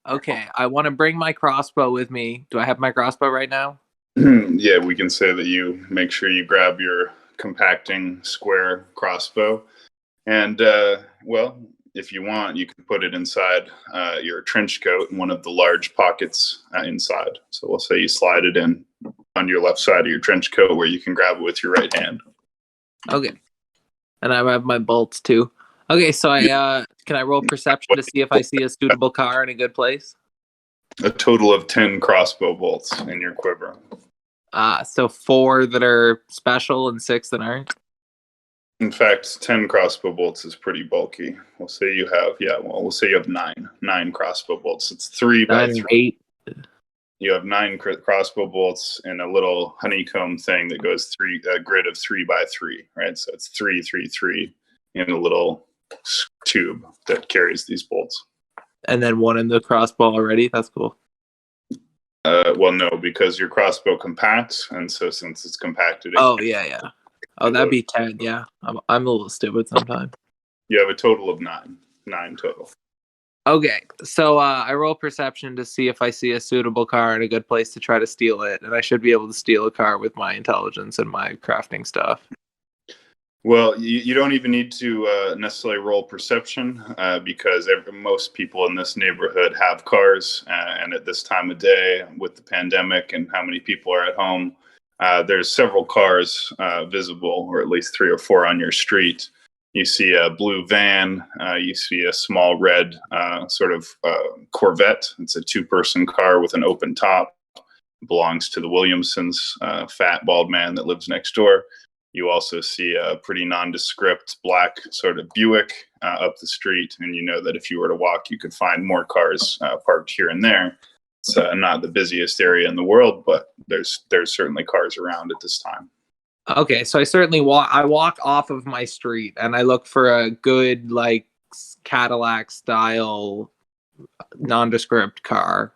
okay, I want to bring my crossbow with me. Do I have my crossbow right now? Yeah, we can say that you make sure you grab your compacting square crossbow. And, well, if you want, you can put it inside your trench coat in one of the large pockets inside. So we'll say you slide it in on your left side of your trench coat where you can grab it with your right hand. Okay. And I have my bolts too. Okay, so I can I roll perception to see if I see a suitable car in a good place? A total of 10 crossbow bolts in your quiver. So 4 that are special and 6 that aren't. In fact, 10 crossbow bolts is pretty bulky. We'll say you have 9 crossbow bolts. It's 3 by 9 3. and 8. You have 9 crossbow bolts in a little honeycomb thing that goes a grid of 3 by 3, right? So it's 3, 3, 3 in a little tube that carries these bolts. And then 1 in the crossbow already. That's cool. Well, no, because your crossbow compacts, and so since it's compacted, Yeah. Oh, that'd be 10. Yeah, I'm a little stupid sometimes. You have a total of 9 total. Okay, so I roll perception to see if I see a suitable car in a good place to try to steal it, and I should be able to steal a car with my intelligence and my crafting stuff. Well, you don't even need to necessarily roll perception because most people in this neighborhood have cars, and at this time of day, with the pandemic and how many people are at home, there's several cars visible, or at least 3 or 4 on your street. You see a blue van. You see a small red Corvette. It's a 2-person car with an open top. It belongs to the Williamsons, fat, bald man that lives next door. You also see a pretty nondescript black sort of Buick up the street. And you know that if you were to walk, you could find more cars parked here and there. It's not the busiest area in the world, but there's certainly cars around at this time. Okay, so I certainly walk off of my street and I look for a good like Cadillac style nondescript car.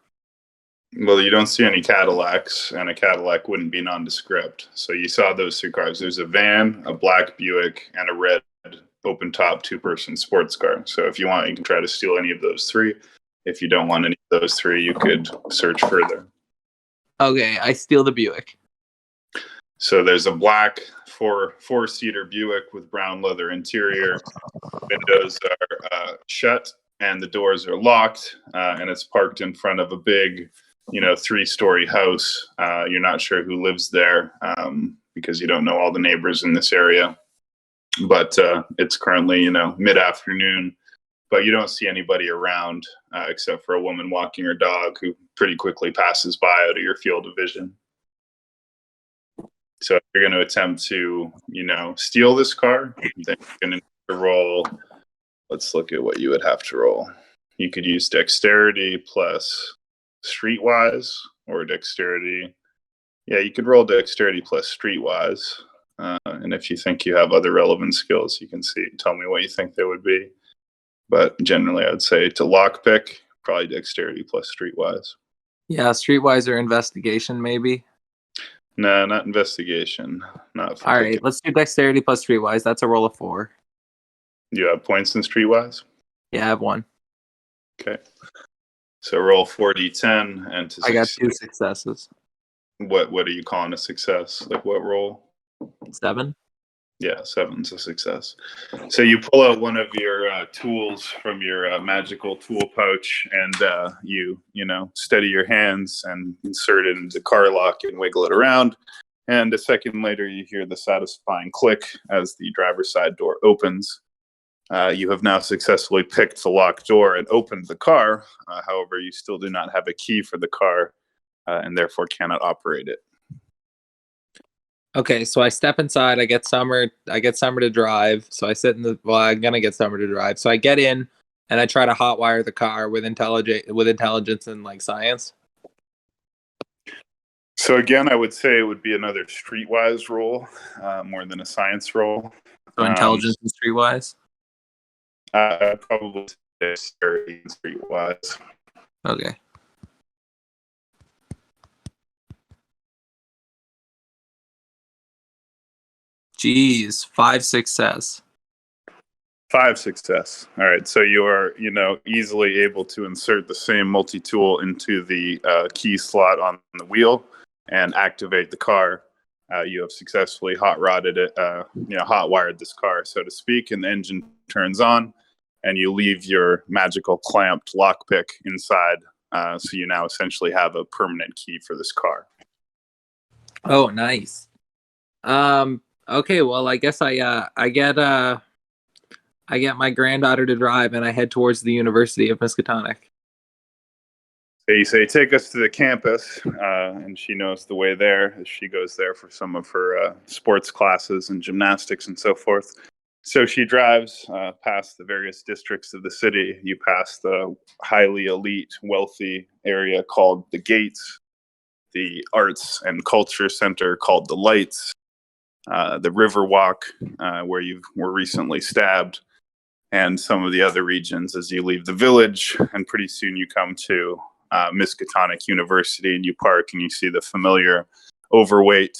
Well, you don't see any Cadillacs, and a Cadillac wouldn't be nondescript. So you saw those 3 cars. There's a van, a black Buick, and a red open top 2-person sports car. So if you want, you can try to steal any of those 3. If you don't want any of those 3, you could search further. Okay, I steal the Buick. So there's a black 4-seater Buick with brown leather interior. Windows are shut and the doors are locked, and it's parked in front of a big, 3-story house. You're not sure who lives there because you don't know all the neighbors in this area. But it's currently, mid-afternoon. But you don't see anybody around except for a woman walking her dog who pretty quickly passes by out of your field of vision. So if you're going to attempt to, steal this car, then you're going to need to roll. Let's look at what you would have to roll. You could use dexterity plus streetwise or dexterity. Yeah, you could roll dexterity plus streetwise. And if you think you have other relevant skills, you can tell me what you think they would be. But generally, I would say to lockpick, probably dexterity plus streetwise. Yeah, streetwise or investigation, maybe. No, not investigation. Not. All right, let's do dexterity plus streetwise. That's a roll of 4. You have points in streetwise? Yeah, I have 1. Okay. So roll 4d10 and to I got 2 successes. What are you calling a success? Like what roll? 7. Yeah, 7's a success. So you pull out one of your tools from your magical tool pouch, and you steady your hands and insert it into the car lock and wiggle it around. And a second later, you hear the satisfying click as the driver's side door opens. You have now successfully picked the locked door and opened the car. However, you still do not have a key for the car, and therefore cannot operate it. Okay, so I step inside. I get Summer to drive. So I sit in the. Well, I'm gonna get Summer to drive. So I get in and I try to hotwire the car with intelligence and like science. So again, I would say it would be another streetwise roll more than a science roll. So intelligence and streetwise. I'd probably say dexterity and streetwise. Okay. Jeez, 5 success. 5 success. All right. So you are, easily able to insert the same multi-tool into the key slot on the wheel and activate the car. You have successfully hot-wired this car, so to speak, and the engine turns on, and you leave your magical clamped lockpick inside. So you now essentially have a permanent key for this car. Oh, nice. Okay, well, I guess I get my granddaughter to drive and I head towards the University of Miskatonic. So you say, take us to the campus, and she knows the way there as she goes there for some of her sports classes and gymnastics and so forth. So she drives past the various districts of the city. You pass the highly elite, wealthy area called the Gates, the Arts and Culture Center called the Lights, the Riverwalk, where you were recently stabbed, and some of the other regions as you leave the village. And pretty soon you come to Miskatonic University, and you park and you see the familiar overweight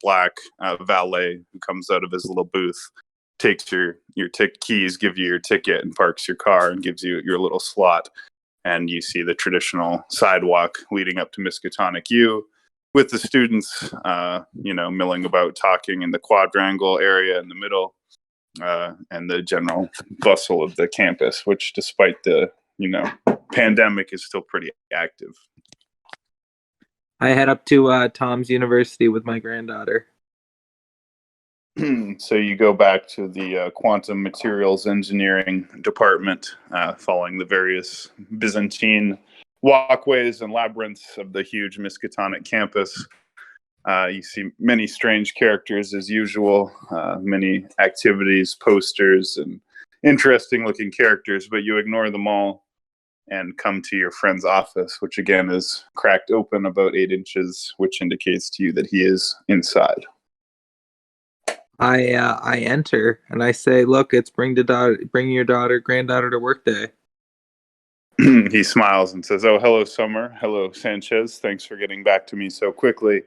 black valet who comes out of his little booth, takes your keys, give you your ticket, and parks your car and gives you your little slot. And you see the traditional sidewalk leading up to Miskatonic U, with the students, milling about, talking in the quadrangle area in the middle, and the general bustle of the campus, which, despite the pandemic, is still pretty active. I head up to Tom's University with my granddaughter. So you go back to the quantum materials engineering department, following the various Byzantine walkways and labyrinths of the huge Miskatonic campus. You see many strange characters as usual, many activities, posters, and interesting looking characters, but you ignore them all and come to your friend's office, which again is cracked open about 8 inches, which indicates to you that he is inside. I enter and I say, "Look, it's bring your granddaughter to work day." He smiles and says, "Oh, hello, Summer. Hello, Sanchez. Thanks for getting back to me so quickly.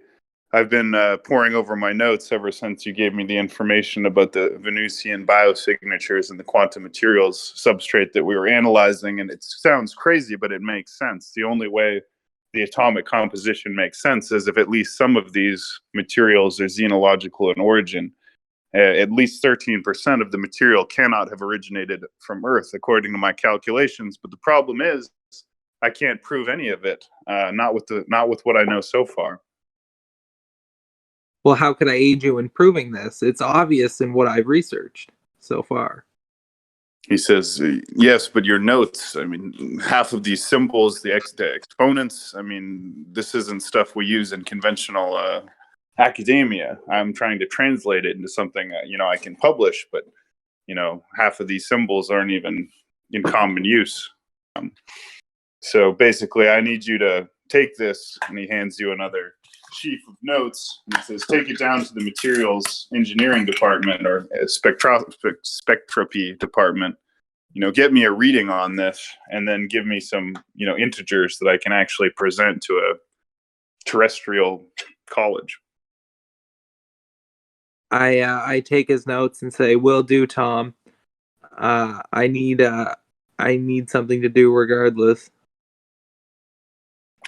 I've been poring over my notes ever since you gave me the information about the Venusian biosignatures and the quantum materials substrate that we were analyzing, and it sounds crazy, but it makes sense. The only way the atomic composition makes sense is if at least some of these materials are xenological in origin. At least 13% of the material cannot have originated from Earth, according to my calculations. But the problem is, I can't prove any of it. Not with what I know so far." Well, how could I aid you in proving this? It's obvious in what I've researched so far. He says, "Yes, but your notes. I mean, half of these symbols, the exponents. I mean, this isn't stuff we use in conventional academia. I'm trying to translate it into something I can publish, but half of these symbols aren't even in common use. So basically, I need you to take this," and he hands you another sheaf of notes. And he says, "Take it down to the materials engineering department or spectropy department. Get me a reading on this, and then give me some integers that I can actually present to a terrestrial college." I take his notes and say, "Will do, Tom. I need something to do regardless."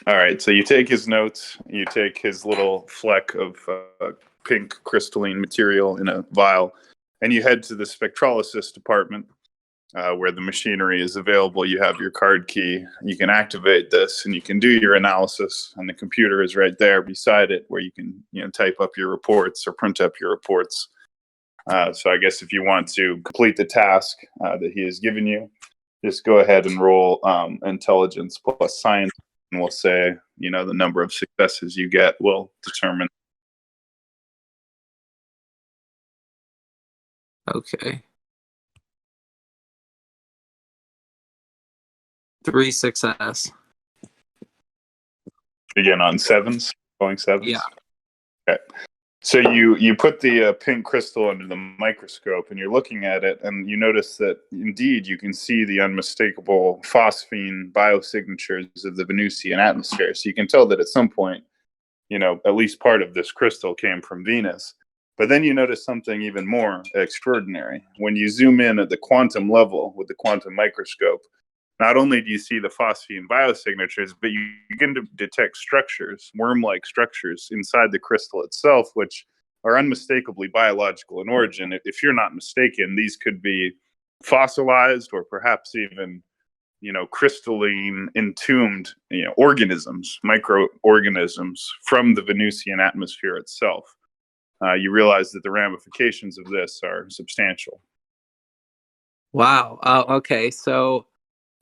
All right, so you take his notes, you take his little fleck of pink crystalline material in a vial, and you head to the spectrolysis department, where the machinery is available. You have your card key. You can activate this, and you can do your analysis. And the computer is right there beside it, where you can type up your reports or print up your reports. So I guess if you want to complete the task that he has given you, just go ahead and roll intelligence plus science, and we'll say the number of successes you get will determine. Okay. 3 success. Again on sevens, going sevens. Yeah. Okay. So you put the pink crystal under the microscope, and you're looking at it, and you notice that indeed you can see the unmistakable phosphine biosignatures of the Venusian atmosphere. So you can tell that at some point, at least part of this crystal came from Venus. But then you notice something even more extraordinary. When you zoom in at the quantum level with the quantum microscope, not only do you see the phosphine biosignatures, but you begin to detect structures, worm-like structures inside the crystal itself, which are unmistakably biological in origin. If you're not mistaken, these could be fossilized or perhaps even crystalline entombed, organisms, microorganisms from the Venusian atmosphere itself. You realize that the ramifications of this are substantial. Wow. Okay. So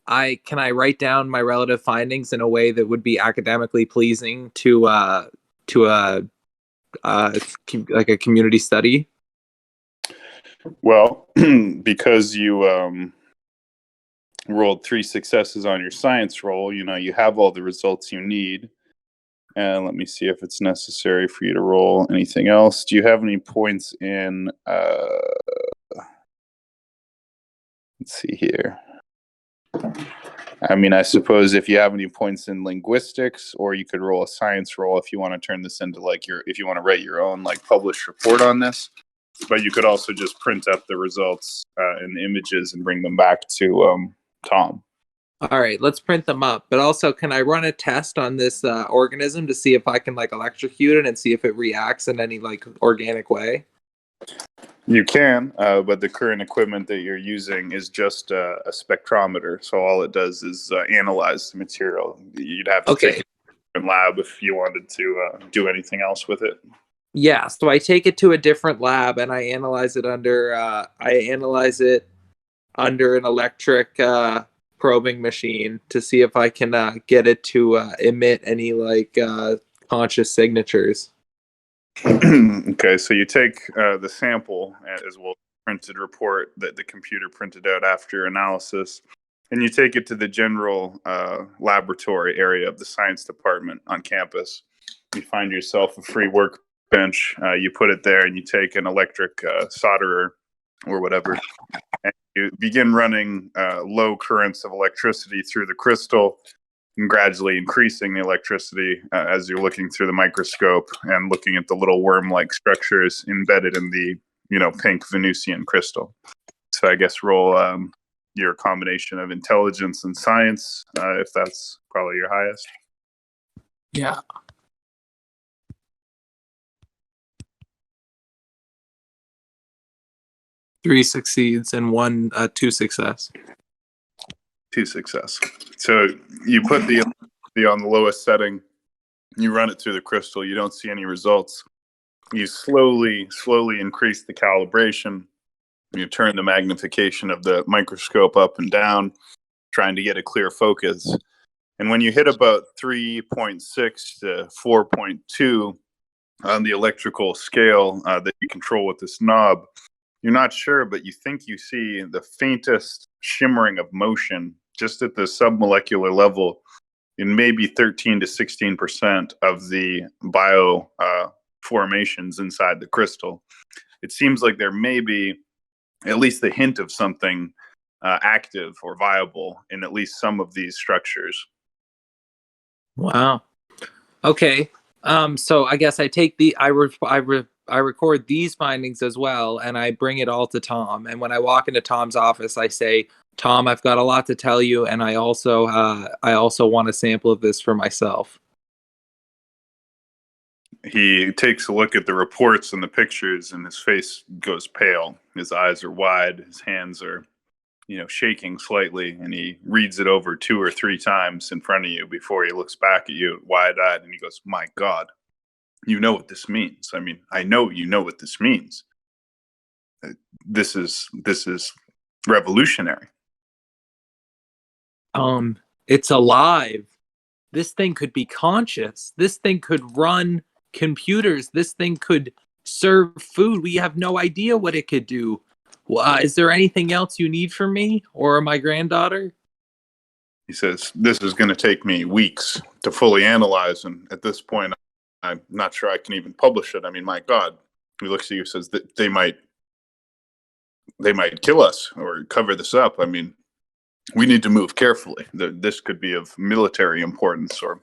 can I write down my relative findings in a way that would be academically pleasing to a like a community study? Well, because you rolled 3 successes on your science roll, you have all the results you need. And let me see if it's necessary for you to roll anything else. Do you have any points in let's see here. I mean, I suppose if you have any points in linguistics, or you could roll a science roll if you want to turn this into if you want to write your own published report on this. But you could also just print up the results and the images and bring them back to Tom. All right, let's print them up. But also, can I run a test on this organism to see if I can electrocute it and see if it reacts in any organic way? You can, but the current equipment that you're using is just a spectrometer. So all it does is analyze the material. You'd have to take it to a different lab if you wanted to do anything else with it. Yeah, so I take it to a different lab and I analyze it under an electric probing machine to see if I can get it to emit any conscious signatures. Okay, so you take the sample as well as the printed report that the computer printed out after analysis, and you take it to the general laboratory area of the science department on campus. You find yourself a free workbench. You put it there, and you take an electric solderer or whatever, and you begin running low currents of electricity through the crystal, and gradually increasing the electricity as you're looking through the microscope and looking at the little worm-like structures embedded in the pink Venusian crystal. So I guess roll your combination of intelligence and science, if that's probably your highest. Yeah. Three succeeds and two success. 2 success. So you put the on the lowest setting, you run it through the crystal, you don't see any results. You slowly increase the calibration. You turn the magnification of the microscope up and down, trying to get a clear focus. And when you hit about 3.6 to 4.2 on the electrical scale that you control with this knob, you're not sure, but you think you see the faintest shimmering of motion just at the submolecular level in maybe 13 to 16% of the bio formations inside the crystal. It seems like there may be at least the hint of something active or viable in at least some of these structures. Wow. Okay. So I guess I take I record these findings as well, and I bring it all to Tom. And when I walk into Tom's office, I say, "Tom, I've got a lot to tell you, and I also want a sample of this for myself." He takes a look at the reports and the pictures, and his face goes pale. His eyes are wide. His hands are, shaking slightly, and he reads it over 2 or 3 times in front of you before he looks back at you wide-eyed, and he goes, "My God, you know what this means. I mean, I know you know what this means. This is revolutionary." It's alive. This thing could be conscious. This thing could run computers. This thing could serve food. We have no idea what it could do. Is there anything else you need from me or my granddaughter? He says, "This is going to take me weeks to fully analyze, and at this point, I'm not sure I can even publish it. I mean, my God." He looks at you and says that they might kill us or cover this up. I mean, we need to move carefully. This could be of military importance or,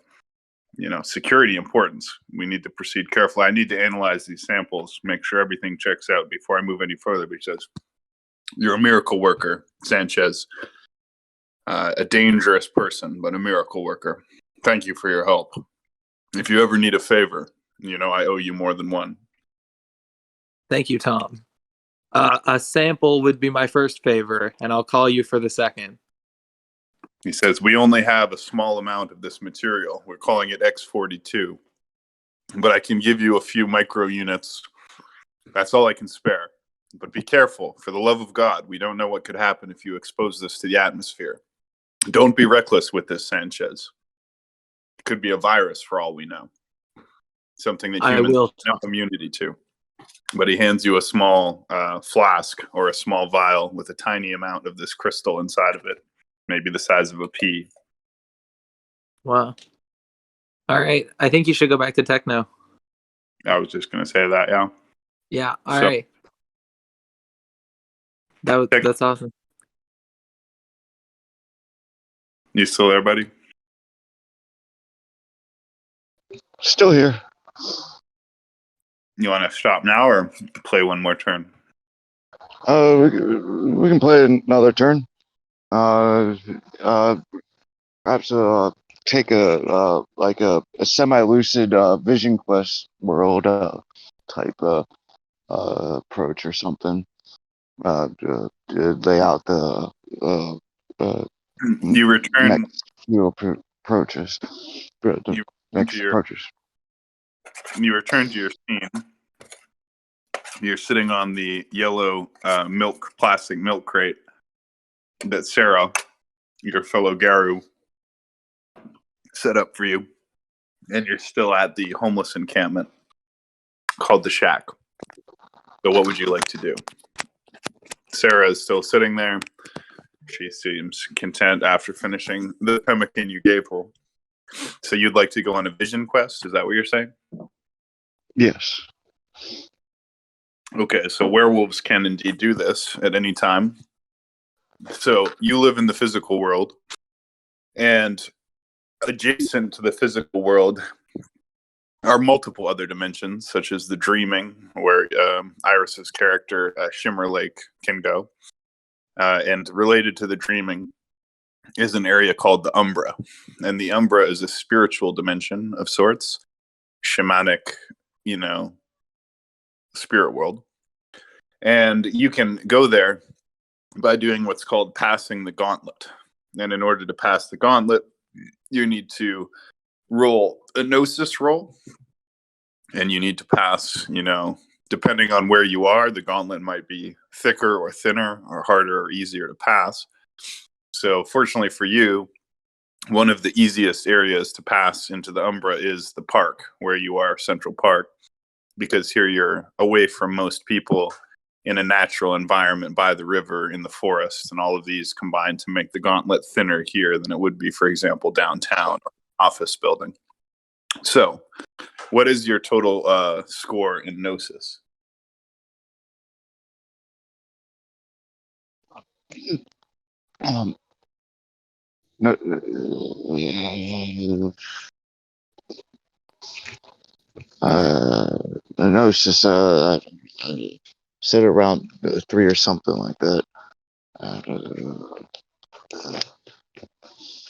security importance. We need to proceed carefully. I need to analyze these samples, make sure everything checks out before I move any further, because you're a miracle worker, Sanchez. A dangerous person, but a miracle worker. Thank you for your help. If you ever need a favor, I owe you more than one." Thank you, Tom. A sample would be my first favor, and I'll call you for the second. He says, we only have a small amount of this material. We're calling it X42. But I can give you a few micro units. That's all I can spare. But be careful. For the love of God, we don't know what could happen if you expose this to the atmosphere. Don't be reckless with this, Sanchez. It could be a virus for all we know. Something that humans have no immunity to. But he hands you a small flask or a small vial with a tiny amount of this crystal inside of it. Maybe the size of a pea. Wow. All right. I think you should go back to techno. I was just going to say that, yeah. Yeah. All right. That's awesome. You still there, buddy? Still here. You want to stop now or play one more turn? We can play another turn. Perhaps take a semi-lucid vision quest world type approach or something. Lay out the You return. next few approaches. The next approaches. You return to your scene. You're sitting on the yellow plastic milk crate that Sarah, your fellow Garu, set up for you. And you're still at the homeless encampment called the Shack. So what would you like to do? Sarah is still sitting there. She seems content after finishing the pemmican you gave her. So you'd like to go on a vision quest? Is that what you're saying? Yes. Okay, so werewolves can indeed do this at any time. So you live in the physical world, and adjacent to the physical world are multiple other dimensions, such as the dreaming, where Iris's character, Shimmer Lake, can go. And related to the dreaming is an area called the Umbra. And the Umbra is a spiritual dimension of sorts, shamanic, spirit world. And you can go there by doing what's called passing the gauntlet. And in order to pass the gauntlet, you need to roll a gnosis roll. And you need to pass, depending on where you are, the gauntlet might be thicker or thinner or harder or easier to pass. So fortunately for you, one of the easiest areas to pass into the Umbra is the park, where you are, Central Park, because here you're away from most people in a natural environment by the river in the forest, and all of these combine to make the gauntlet thinner here than it would be, for example, downtown or office building. So what is your total score in Gnosis? No, Gnosis, sit around 3 or something like that. All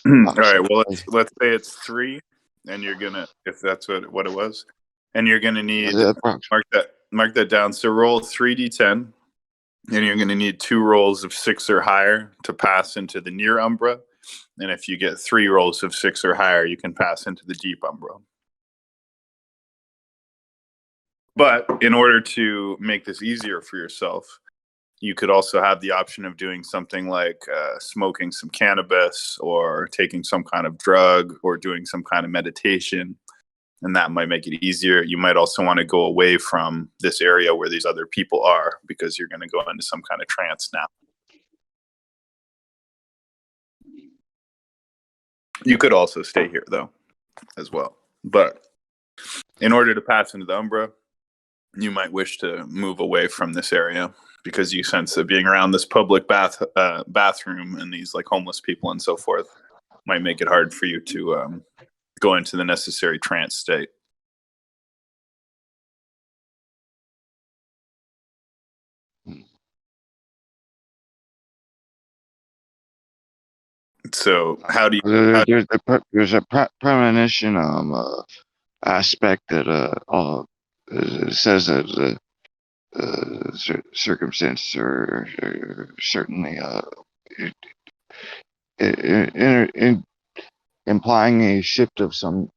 right. Well, let's say it's 3, and you're gonna, if that's what it was, and you're gonna need mark that down. So roll 3d10, and you're gonna need 2 rolls of 6 or higher to pass into the near Umbra, and if you get 3 rolls of 6 or higher, you can pass into the deep Umbra. But in order to make this easier for yourself, you could also have the option of doing something like smoking some cannabis or taking some kind of drug or doing some kind of meditation, and that might make it easier. You might also want to go away from this area where these other people are, because you're going to go into some kind of trance now. You could also stay here, though, as well. But in order to pass into the Umbra, you might wish to move away from this area, because you sense that being around this public bathroom and these like homeless people and so forth might make it hard for you to go into the necessary trance state. So how do you? There's a premonition aspect that says that circumstances are certainly implying a shift of some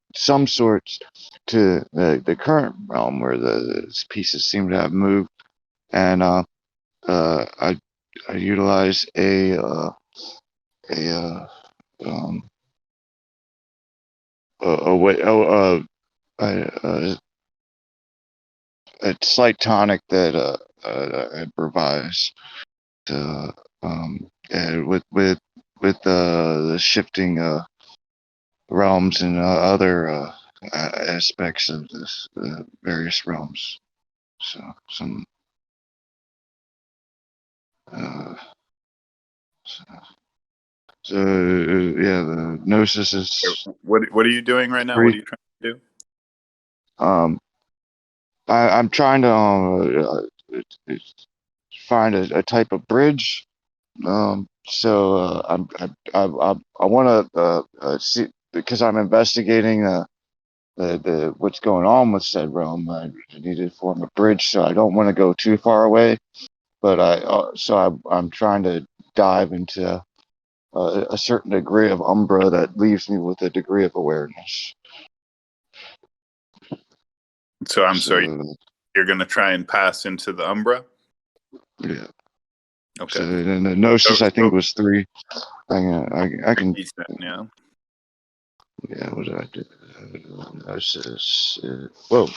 sorts to the current realm where the pieces seem to have moved, and I utilize a um, a way a slight tonic that I improvise to with the shifting realms and other aspects of this various realms. So some uh, so, yeah, the gnosis is What are you doing right now? What free. are you trying to do? Um, I'm trying to find a type of bridge. So I want to see, because I'm investigating the what's going on with said realm. I need to form a bridge, so I don't want to go too far away. But I'm trying to dive into a certain degree of umbra that leaves me with a degree of awareness. So I'm sorry, So you're going to try and pass into the Umbra? yeah. Okay. So then the gnosis I think So was 3. I can decent, yeah. yeah. What did I do? Gnosis. Whoa.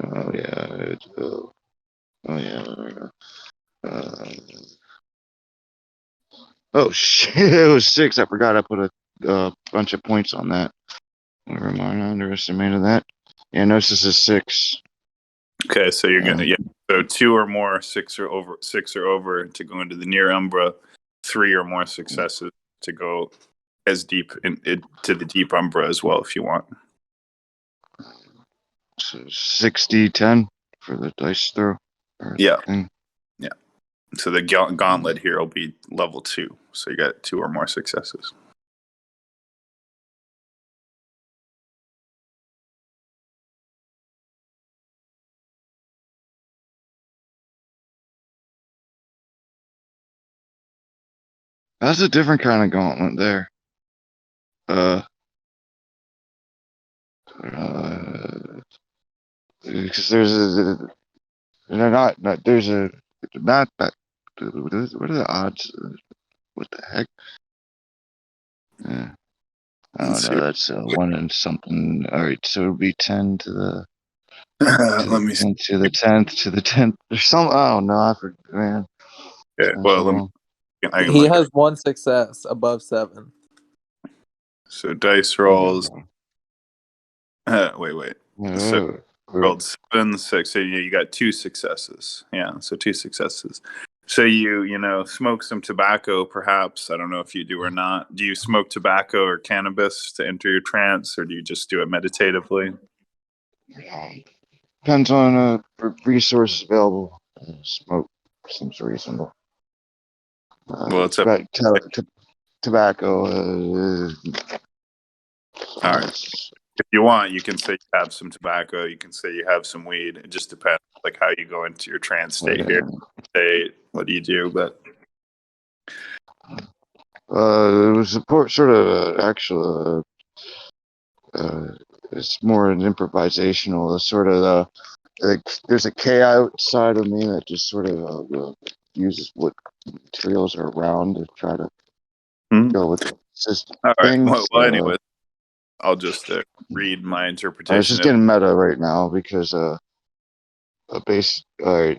Oh yeah. Oh yeah. Uh, oh shit! It was 6. I forgot I put a bunch of points on that. Never mind. I underestimated that. Yeah, gnosis is 6. Okay, so you're Uh, gonna so 2 or more, 6 or over to go into the near Umbra, 3 or more successes to go as deep to the deep Umbra as well if you want. so 60-10 for the dice throw. Yeah. Thing. Yeah. So the gauntlet here will be level 2. So you got 2 or more successes. That's a different kind of gauntlet there. Because they're not there's a not that. What are the odds? What the heck? Yeah, I Let's don't see. know. That's 1 and something. All right, so it'll be 10 to the Let me see. 10 to the 10th to the 10th. There's some. Oh no, I forgot. Man, it's Okay, been well, so long. I can He look has 1 success above 7. So dice rolls. Wait. So rolled 7, 6. So you got 2 successes. Yeah, so 2 successes. So you smoke some tobacco, perhaps. I don't know if you do or not. Do you smoke tobacco or cannabis to enter your trance, or do you just do it meditatively? Depends on resources available. Smoke seems reasonable. Well, it's up. Tobacco. All right. If you want, you can say you have some tobacco. You can say you have some weed. It just depends, like how you go into your trance state here. What do you do? But it was sort of actual. It's more an improvisational sort of. Like, there's a K outside of me that just sort of uses what materials are around to try to go with the system all right. things. Anyway, I'll just read my I was interpretation just of. getting meta right now because a base. A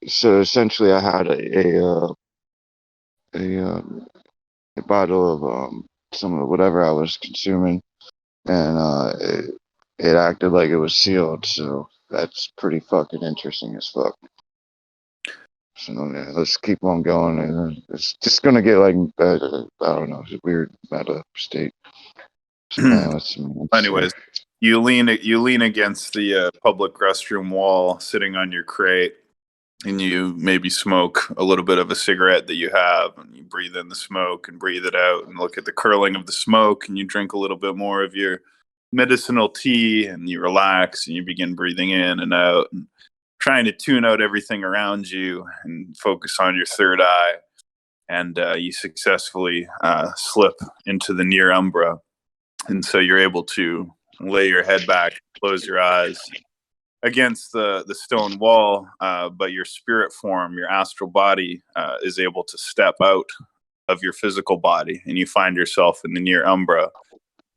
so essentially I had a bottle of some of whatever I was consuming, and it acted like it was sealed. So that's pretty fucking interesting as fuck. So yeah, let's keep on going, and it's just gonna get like I don't know, it's a weird meta state. Let's Anyways, you lean against the public restroom wall, sitting on your crate, and you maybe smoke a little bit of a cigarette that you have, and you breathe in the smoke and breathe it out, and look at the curling of the smoke, and you drink a little bit more of your medicinal tea, and you relax, and you begin breathing in and out, and trying to tune out everything around you and focus on your third eye. And you successfully slip into the near umbra. And so you're able to lay your head back, close your eyes against the stone wall, but your spirit form, your astral body, is able to step out of your physical body, and you find yourself in the near umbra.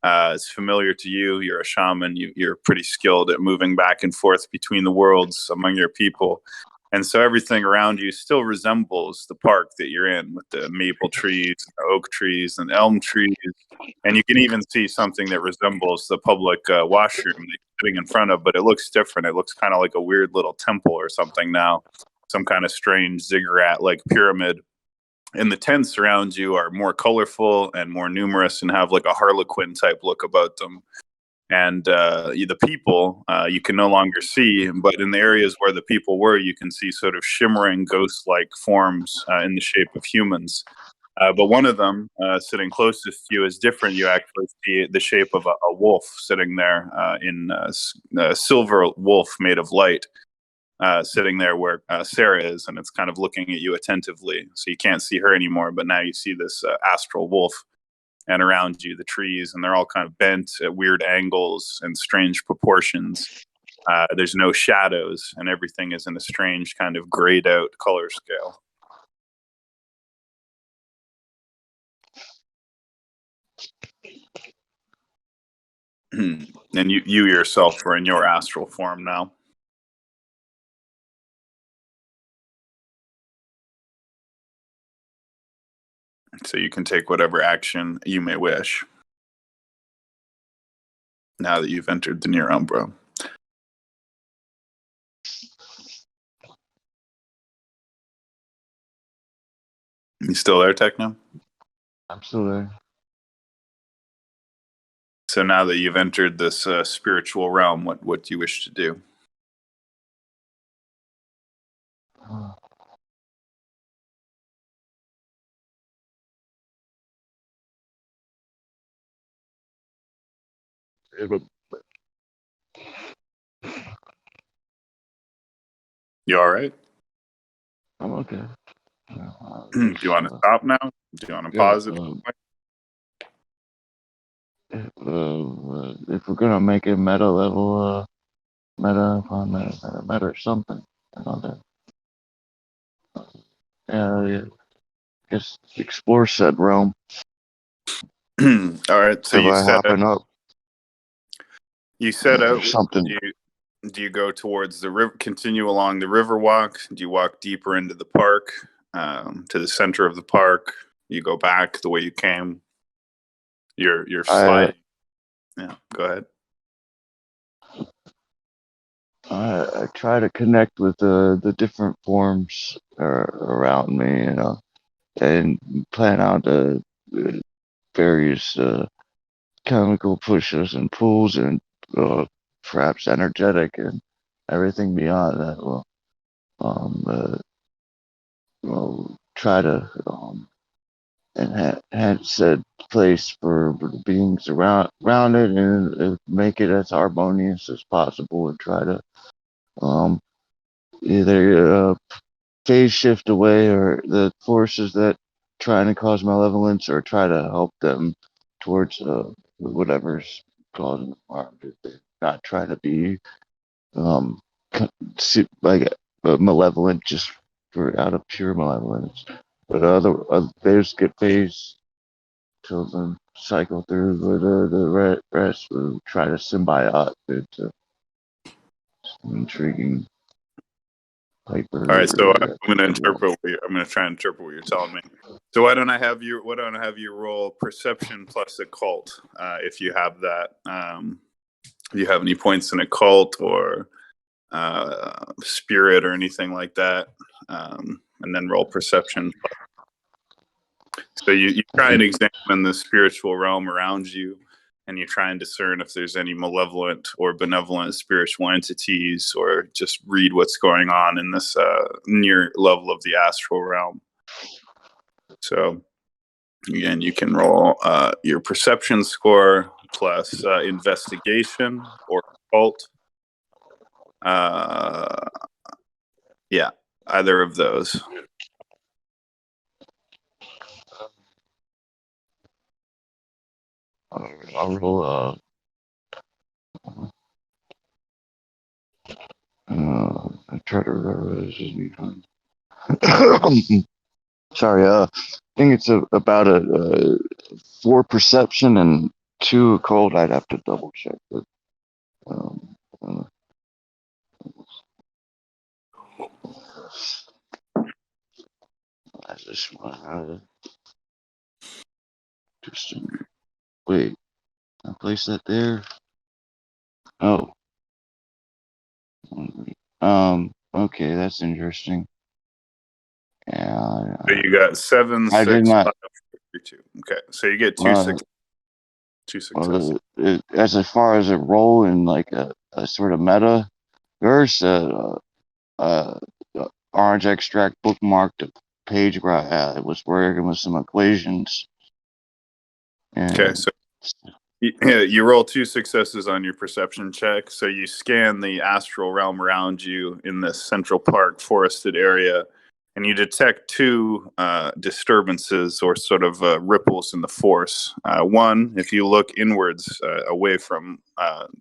It's familiar to you. You're a shaman. You're pretty skilled at moving back and forth between the worlds among your people. And so everything around you still resembles the park that you're in, with the maple trees, the oak trees, and elm trees. And you can even see something that resembles the public washroom that you're sitting in front of, but it looks different. It looks kind of like a weird little temple or something now, some kind of strange ziggurat-like pyramid. And the tents around you are more colorful and more numerous and have like a harlequin type look about them. And the people you can no longer see, but in the areas where the people were, you can see sort of shimmering ghost-like forms in the shape of humans. But one of them, sitting closest to you, is different. You actually see the shape of a wolf sitting there in a silver wolf made of light, sitting there where Sarah is, and it's kind of looking at you attentively. So you can't see her anymore, but now you see this astral wolf. And around you, the trees, and they're all kind of bent at weird angles and strange proportions. There's no shadows, and everything is in a strange kind of grayed out color scale. And you yourself are in your astral form now. So you can take whatever action you may wish now that you've entered the near umbra. You still there, Techno? I'm still there. So now that you've entered this spiritual realm, what do you wish to do? You all right? I'm okay. Do you want to stop now? Do you want to pause it? If we're gonna make it meta level, meta upon meta or something, I don't know. Yeah, just explore said realm. All right. So you By hopping up. You set out. Something. Do you go towards the river? Continue along the river walk? Do you walk deeper into the park, to the center of the park? You go back the way you came. You're sliding. Yeah. Go ahead. I try to connect with the different forms around me, and plan out various chemical pushes and pulls, and perhaps energetic and everything beyond that. Will try to enhance said place for the beings around it, and make it as harmonious as possible, and try to either phase shift away or the forces that trying to cause malevolence, or try to help them towards whatever's causing harm. Not try to be like malevolent just for out of pure malevolence, but theirs get phased till the cycle through. But the rest will try to symbiote into intriguing. All right, so I'm going to interpret. I'm going to try and interpret what you're telling me. So why don't I have you roll perception plus occult, if you have that. Do you have any points in occult or spirit or anything like that? And then roll perception. So you try and examine the spiritual realm around you, and you try and discern if there's any malevolent or benevolent spiritual entities, or just read what's going on in this near level of the astral realm. So again, you can roll your perception score plus investigation or occult. Yeah, either of those. I'll roll I try to remember this is me fun. Sorry, I think it's about a 4 perception and 2 cold. I'd have to double check, but um, uh, I just want to just wait. I place that there. Oh, okay, that's interesting. Yeah, So you got 7, I 6, did 5, not. 4, 2. Okay, so you get Uh, two successes. as far as a role in like a sort of meta verse, uh, orange extract bookmarked a page where I was working with some equations. Okay, And so you roll 2 successes on your perception check. So you scan the astral realm around you in this Central Park forested area, and you detect 2 disturbances or sort of ripples in the force. One, if you look inwards away from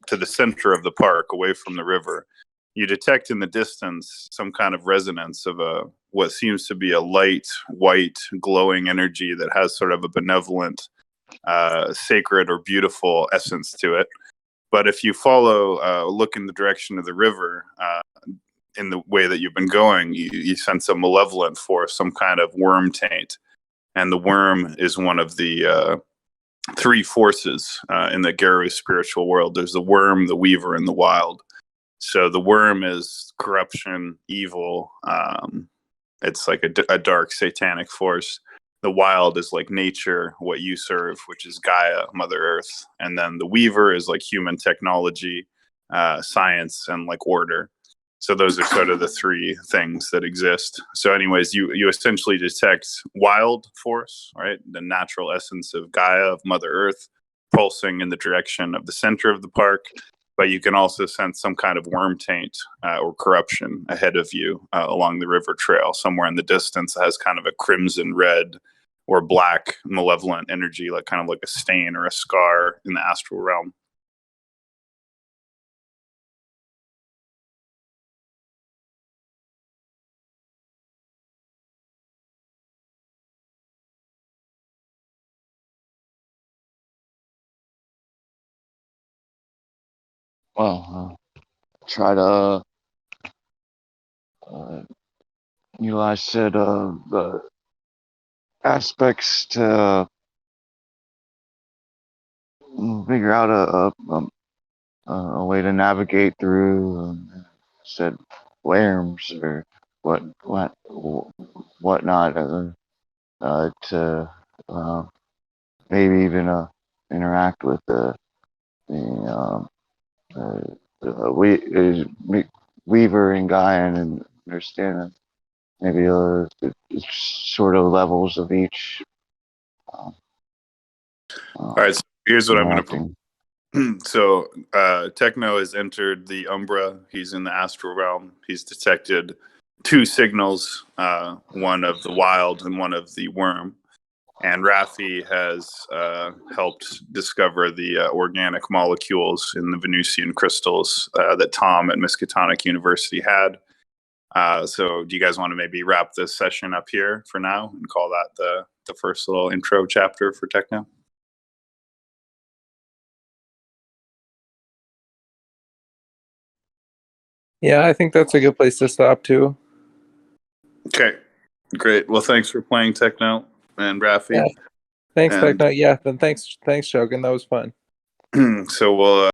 to the center of the park, away from the river, you detect in the distance some kind of resonance of what seems to be a light, white, glowing energy that has sort of a benevolent, sacred or beautiful essence to it. But if you look in the direction of the river, in the way that you've been going, you sense a malevolent force, some kind of worm taint. And the worm is one of the 3 forces in the Garo spiritual world. There's the worm, the weaver, and the wild. So the worm is corruption, evil. It's like a dark satanic force. The wild is like nature, what you serve, which is Gaia, Mother Earth. And then the weaver is like human technology, science, and like order. So those are sort of the 3 things that exist. So anyways, you essentially detect wild force, right? The natural essence of Gaia, of Mother Earth, pulsing in the direction of the center of the park. But you can also sense some kind of worm taint or corruption ahead of you along the river trail. Somewhere in the distance that has kind of a crimson red or black malevolent energy, like kind of like a stain or a scar in the astral realm. well, try to uh, Eli said the aspects to figure out a way to navigate through. Said worms or whatnot to maybe even interact with the Weaver and Guyan and understand maybe sort of levels of each. All right, so here's what I'm going to interacting. So Techno has entered the Umbra. He's in the astral realm. He's detected 2 signals, one of the wild and one of the worm. And Raffi has helped discover the organic molecules in the Venusian crystals that Tom at Miskatonic University had. So do you guys want to maybe wrap this session up here for now and call that the first little intro chapter for Techno? Yeah, I think that's a good place to stop too. Okay, great. Well, thanks for playing Techno and Raffi. Yeah. Thanks, And Techno. Yeah, then thanks, Shogun. That was fun. so we'll